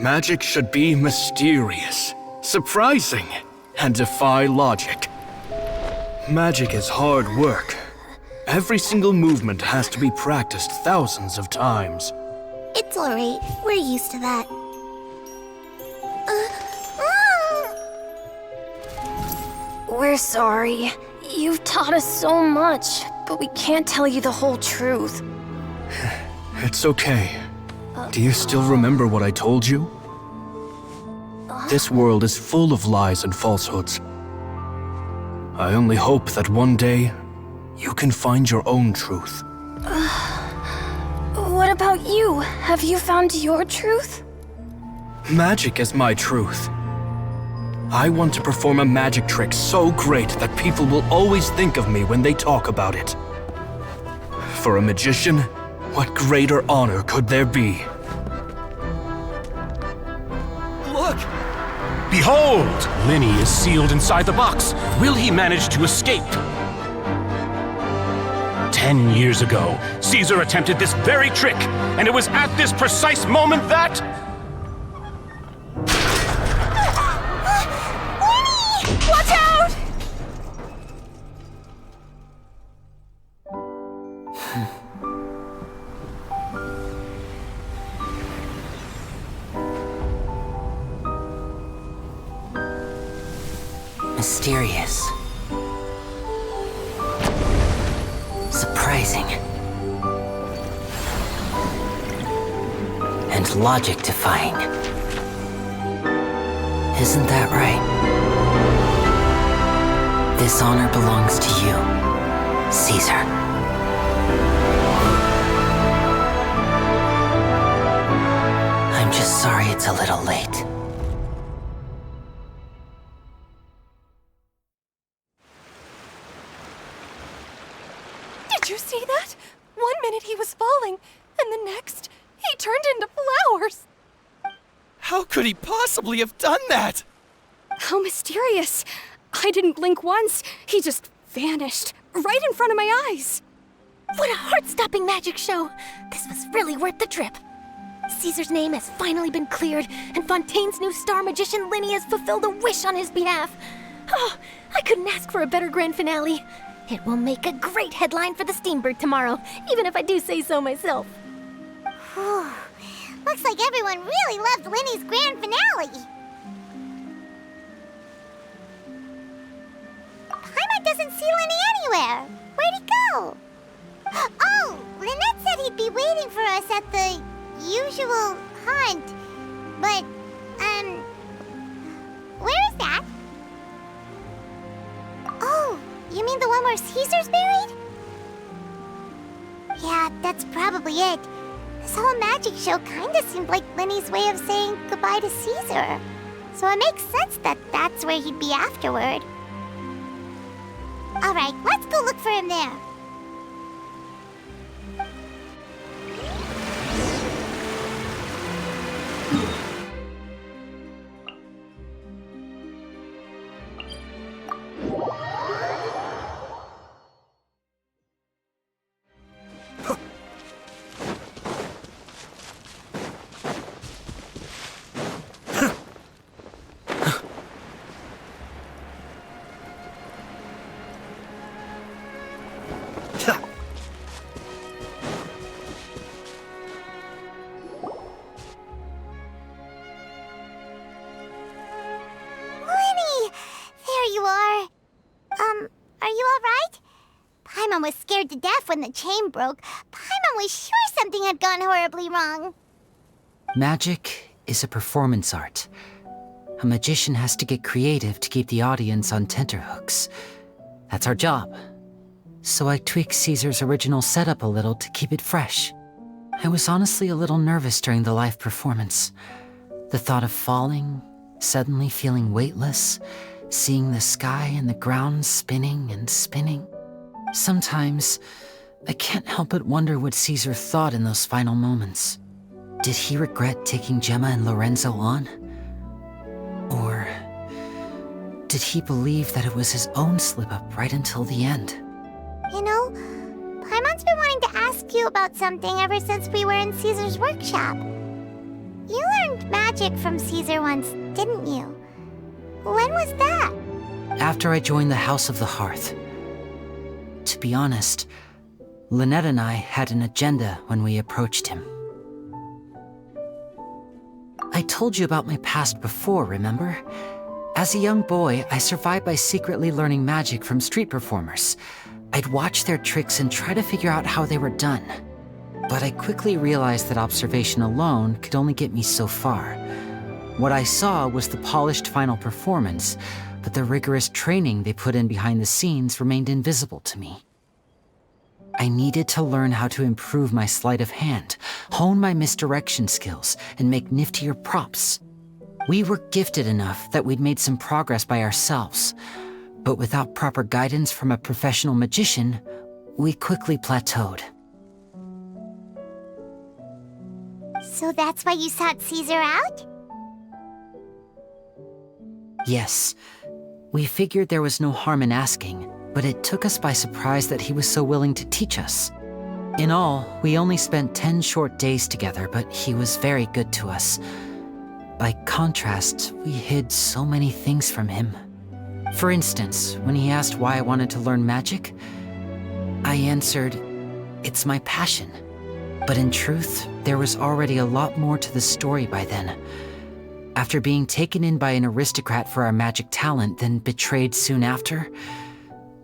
Magic should be mysterious, surprising, and defy logic. Magic is hard work. Every single movement has to be practiced thousands of times. It's alright. We're used to that. We're sorry. You've taught us so much, but we can't tell you the whole truth. It's okay. Do you still remember what I told you? This world is full of lies and falsehoods. I only hope that one day, you can find your own truth. What about you? Have you found your truth? Magic is my truth. I want to perform a magic trick so great that people will always think of me when they talk about it. For a magician, What greater honor could there be? Look! Behold! Lyney is sealed inside the box. Will he manage to escape? 10 years ago, Caesar attempted this very trick, and it was at this precise moment that... Lyney! Watch out! Mysterious. Surprising. And logic-defying. Isn't that right? This honor belongs to you, Caesar. I'm just sorry it's a little late. Did you see that? 1 minute he was falling, and the next, he turned into flowers. How could he possibly have done that? How mysterious. I didn't blink once. He just vanished right in front of my eyes. What a heart-stopping magic show! This was really worth the trip. Caesar's name has finally been cleared, and Fontaine's new star magician Lyney has fulfilled a wish on his behalf. Oh, I couldn't ask for a better grand finale. It will make a great headline for the Steambird tomorrow, even if I do say so myself. Whew. Looks like everyone really loved Lyney's grand finale. Paimon doesn't see Lyney anywhere. Where'd he go? Oh, Lynette said he'd be waiting for us at the usual hunt. But, where is that? Oh, you mean the one where Caesar's buried? Yeah, that's probably it. This whole magic show kinda seemed like Lyney's way of saying goodbye to Caesar. So it makes sense that that's where he'd be afterward. Alright, let's go look for him there. Paimon was scared to death when the chain broke. Paimon was sure something had gone horribly wrong. Magic is a performance art. A magician has to get creative to keep the audience on tenterhooks. That's our job. So I tweaked Caesar's original setup a little to keep it fresh. I was honestly a little nervous during the live performance. The thought of falling, suddenly feeling weightless, seeing the sky and the ground spinning and spinning. Sometimes, I can't help but wonder what Caesar thought in those final moments. Did he regret taking Gemma and Lorenzo on? Or did he believe that it was his own slip-up right until the end? You know, Paimon's been wanting to ask you about something ever since we were in Caesar's workshop. You learned magic from Caesar once, didn't you? When was that? After I joined the House of the Hearth. To be honest, Lynette and I had an agenda when we approached him. I told you about my past before, remember? As a young boy, I survived by secretly learning magic from street performers. I'd watch their tricks and try to figure out how they were done. But I quickly realized that observation alone could only get me so far. What I saw was the polished final performance, but the rigorous training they put in behind the scenes remained invisible to me. I needed to learn how to improve my sleight of hand, hone my misdirection skills, and make niftier props. We were gifted enough that we'd made some progress by ourselves, but without proper guidance from a professional magician, we quickly plateaued. So that's why you sought Caesar out? Yes. We figured there was no harm in asking, but it took us by surprise that he was so willing to teach us. In all, we only spent 10 short days together, but he was very good to us. By contrast, we hid so many things from him. For instance, when he asked why I wanted to learn magic, I answered, "It's my passion." But in truth, there was already a lot more to the story by then. After being taken in by an aristocrat for our magic talent, then betrayed soon after,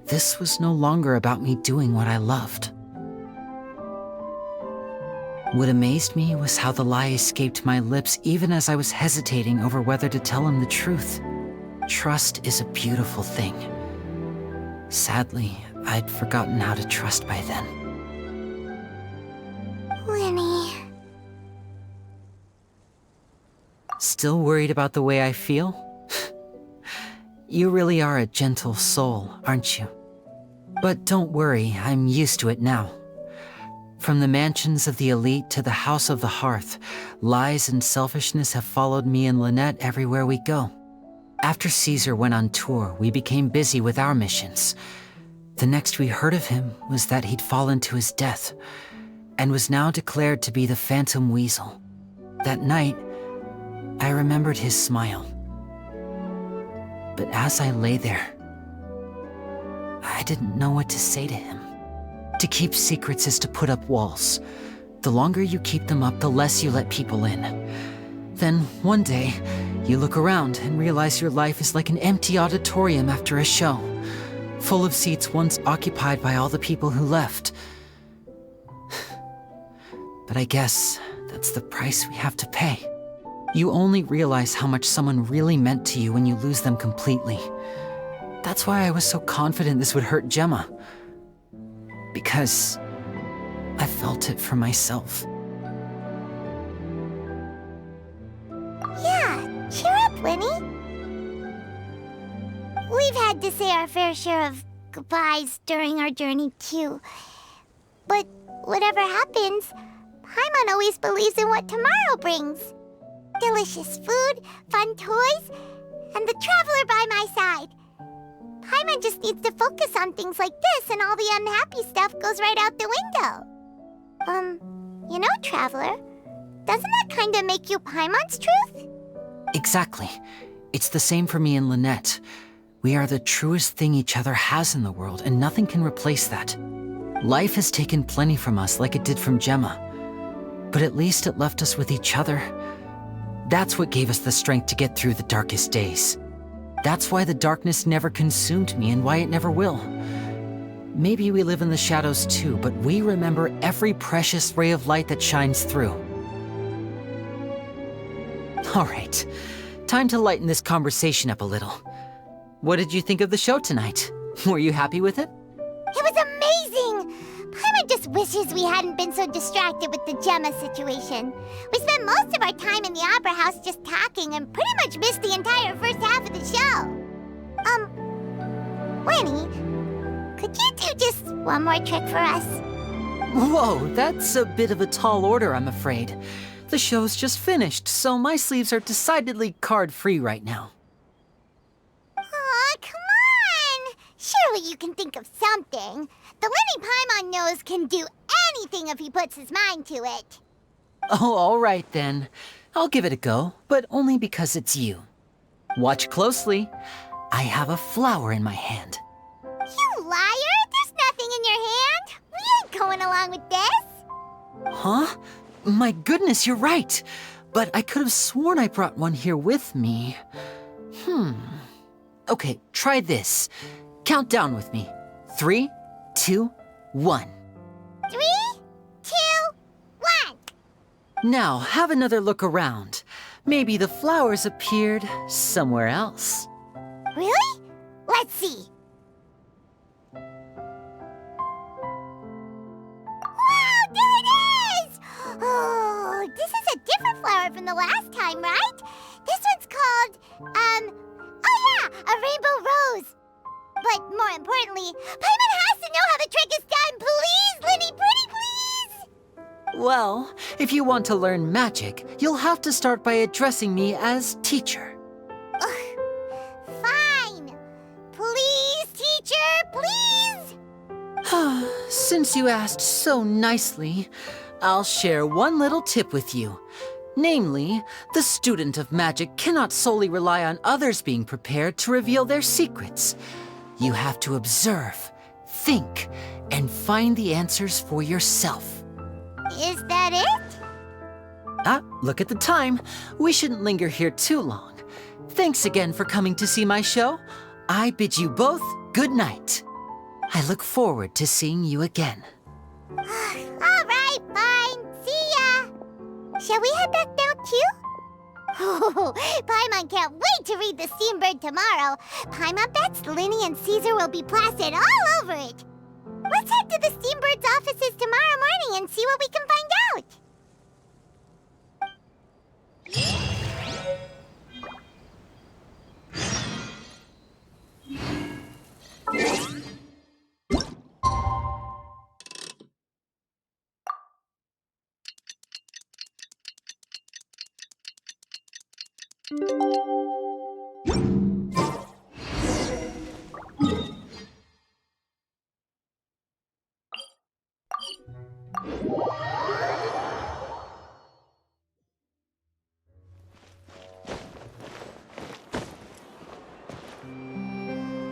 this was no longer about me doing what I loved. What amazed me was how the lie escaped my lips even as I was hesitating over whether to tell him the truth. Trust is a beautiful thing. Sadly, I'd forgotten how to trust by then. Lyney. Still worried about the way I feel? You really are a gentle soul, aren't you? But don't worry, I'm used to it now. From the mansions of the elite to the house of the hearth, lies and selfishness have followed me and Lynette everywhere we go. After Caesar went on tour, we became busy with our missions. The next we heard of him was that he'd fallen to his death, and was now declared to be the Phantom Weasel. That night, I remembered his smile. But as I lay there, I didn't know what to say to him. To keep secrets is to put up walls. The longer you keep them up, the less you let people in. Then, one day, you look around and realize your life is like an empty auditorium after a show, full of seats once occupied by all the people who left. But I guess that's the price we have to pay. You only realize how much someone really meant to you when you lose them completely. That's why I was so confident this would hurt Gemma. Because I felt it for myself. Yeah, cheer up, Lyney. We've had to say our fair share of goodbyes during our journey, too. But whatever happens, Paimon always believes in what tomorrow brings. Delicious food, fun toys, and the traveler by my side. Paimon just needs to focus on things like this, and all the unhappy stuff goes right out the window. You know, Traveler, doesn't that kinda make you Paimon's truth? Exactly. It's the same for me and Lynette. We are the truest thing each other has in the world, and nothing can replace that. Life has taken plenty from us, like it did from Gemma. But at least it left us with each other. That's what gave us the strength to get through the darkest days. That's why the darkness never consumed me and why it never will. Maybe we live in the shadows too, but we remember every precious ray of light that shines through. All right, time to lighten this conversation up a little. What did you think of the show tonight? Were you happy with it? It was amazing! Paimon just wishes we hadn't been so distracted with the Gemma situation. We spent most of our time in the opera house just talking and pretty much missed the entire first half of the show. Lyney, could you do just one more trick for us? Whoa, that's a bit of a tall order, I'm afraid. The show's just finished, so my sleeves are decidedly card-free right now. Aw, come on! Surely you can think of something. The Lyney Paimon knows can do anything if he puts his mind to it. Oh, all right then. I'll give it a go, but only because it's you. Watch closely. I have a flower in my hand. You liar! There's nothing in your hand! We ain't going along with this! Huh? My goodness, you're right. But I could have sworn I brought one here with me. Okay, try this. Count down with me. 3, 2, 1. 3, 2, 1! Now, have another look around. Maybe the flowers appeared somewhere else. Really? Let's see. Wow, there it is! Oh, this is a different flower from the last time, right? This one's called, oh yeah, a rainbow rose. But more importantly, Paimon has to know how the trick is done. Please, Lyney, pretty please! Well, if you want to learn magic, you'll have to start by addressing me as teacher. Fine. Please, teacher, please. Since you asked so nicely, I'll share one little tip with you. Namely, the student of magic cannot solely rely on others being prepared to reveal their secrets. You have to observe, think, and find the answers for yourself. Is that it? Look at the time. We shouldn't linger here too long. Thanks again for coming to see my show. I bid you both good night. I look forward to seeing you again. All right, fine. See ya. Shall we head back now, too? Oh, Paimon can't wait to read The Steambird tomorrow. Paimon bets Lyney and Caesar will be plastered all over it. Let's head to the Steambird's offices tomorrow morning and see what we can find out.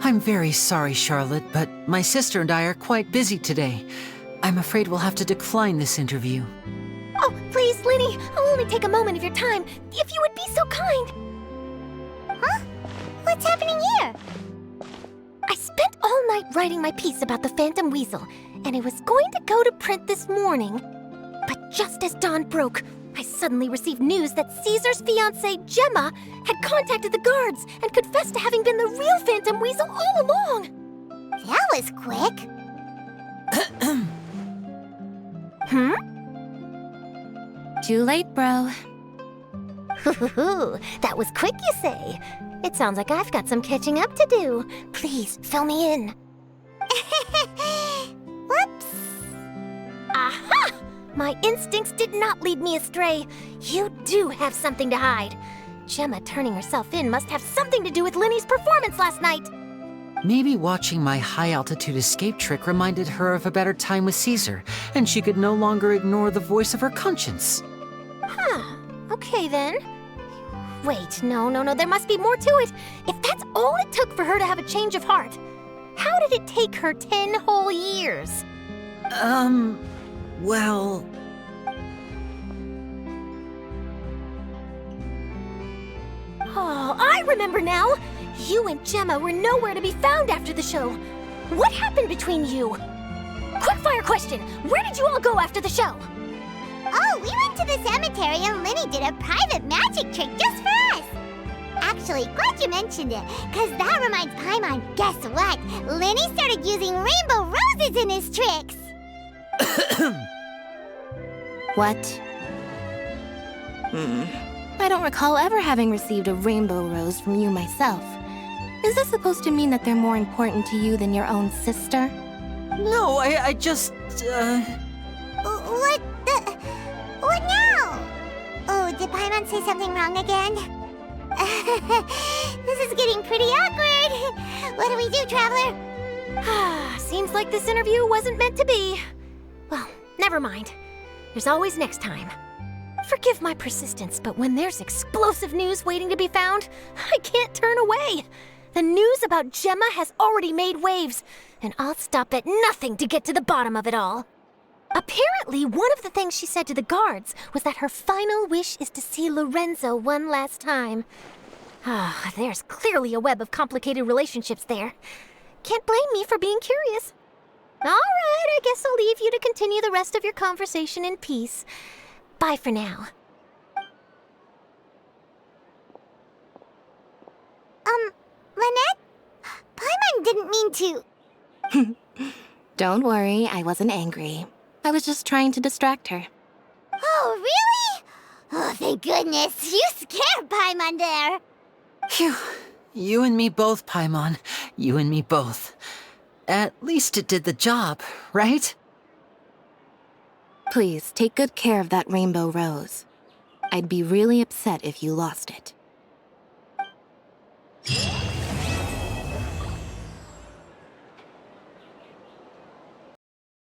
I'm very sorry, Charlotte, but my sister and I are quite busy today. I'm afraid we'll have to decline this interview. Oh, please, Lyney, I'll only take a moment of your time, if you would be so kind. Huh? What's happening here? I spent all night writing my piece about the Phantom Weasel, and it was going to go to print this morning. But just as dawn broke, I suddenly received news that Caesar's fiancée, Gemma, had contacted the guards and confessed to having been the real Phantom Weasel all along. That was quick. Too late, bro. That was quick, you say? It sounds like I've got some catching up to do. Please, fill me in. Whoops. Aha! My instincts did not lead me astray. You do have something to hide. Gemma turning herself in must have something to do with Lyney's performance last night. Maybe watching my high-altitude escape trick reminded her of a better time with Caesar, and she could no longer ignore the voice of her conscience. Huh. Okay, then. Wait, no, there must be more to it. If that's all it took for her to have a change of heart, how did it take her 10 whole years? Well... Oh, I remember now! You and Gemma were nowhere to be found after the show. What happened between you? Quickfire question! Where did you all go after the show? Oh, we went to the cemetery and Lyney did a private magic trick just for us. Actually, glad you mentioned it, because that reminds Paimon, guess what? Lyney started using rainbow roses in his tricks. What? I don't recall ever having received a rainbow rose from you myself. Is this supposed to mean that they're more important to you than your own sister? No, I just, What now? Oh, did Paimon say something wrong again? This is getting pretty awkward. What do we do, Traveler? Seems like this interview wasn't meant to be. Well, never mind. There's always next time. Forgive my persistence, but when there's explosive news waiting to be found, I can't turn away. The news about Gemma has already made waves, and I'll stop at nothing to get to the bottom of it all. Apparently, one of the things she said to the guards was that her final wish is to see Lorenzo one last time. There's clearly a web of complicated relationships there. Can't blame me for being curious. All right, I guess I'll leave you to continue the rest of your conversation in peace. Bye for now. Lynette? Paimon didn't mean to... Don't worry, I wasn't angry. I was just trying to distract her. Oh, really? Oh, thank goodness. You scared Paimon there. Phew. You and me both, Paimon. You and me both. At least it did the job, right? Please, take good care of that rainbow rose. I'd be really upset if you lost it.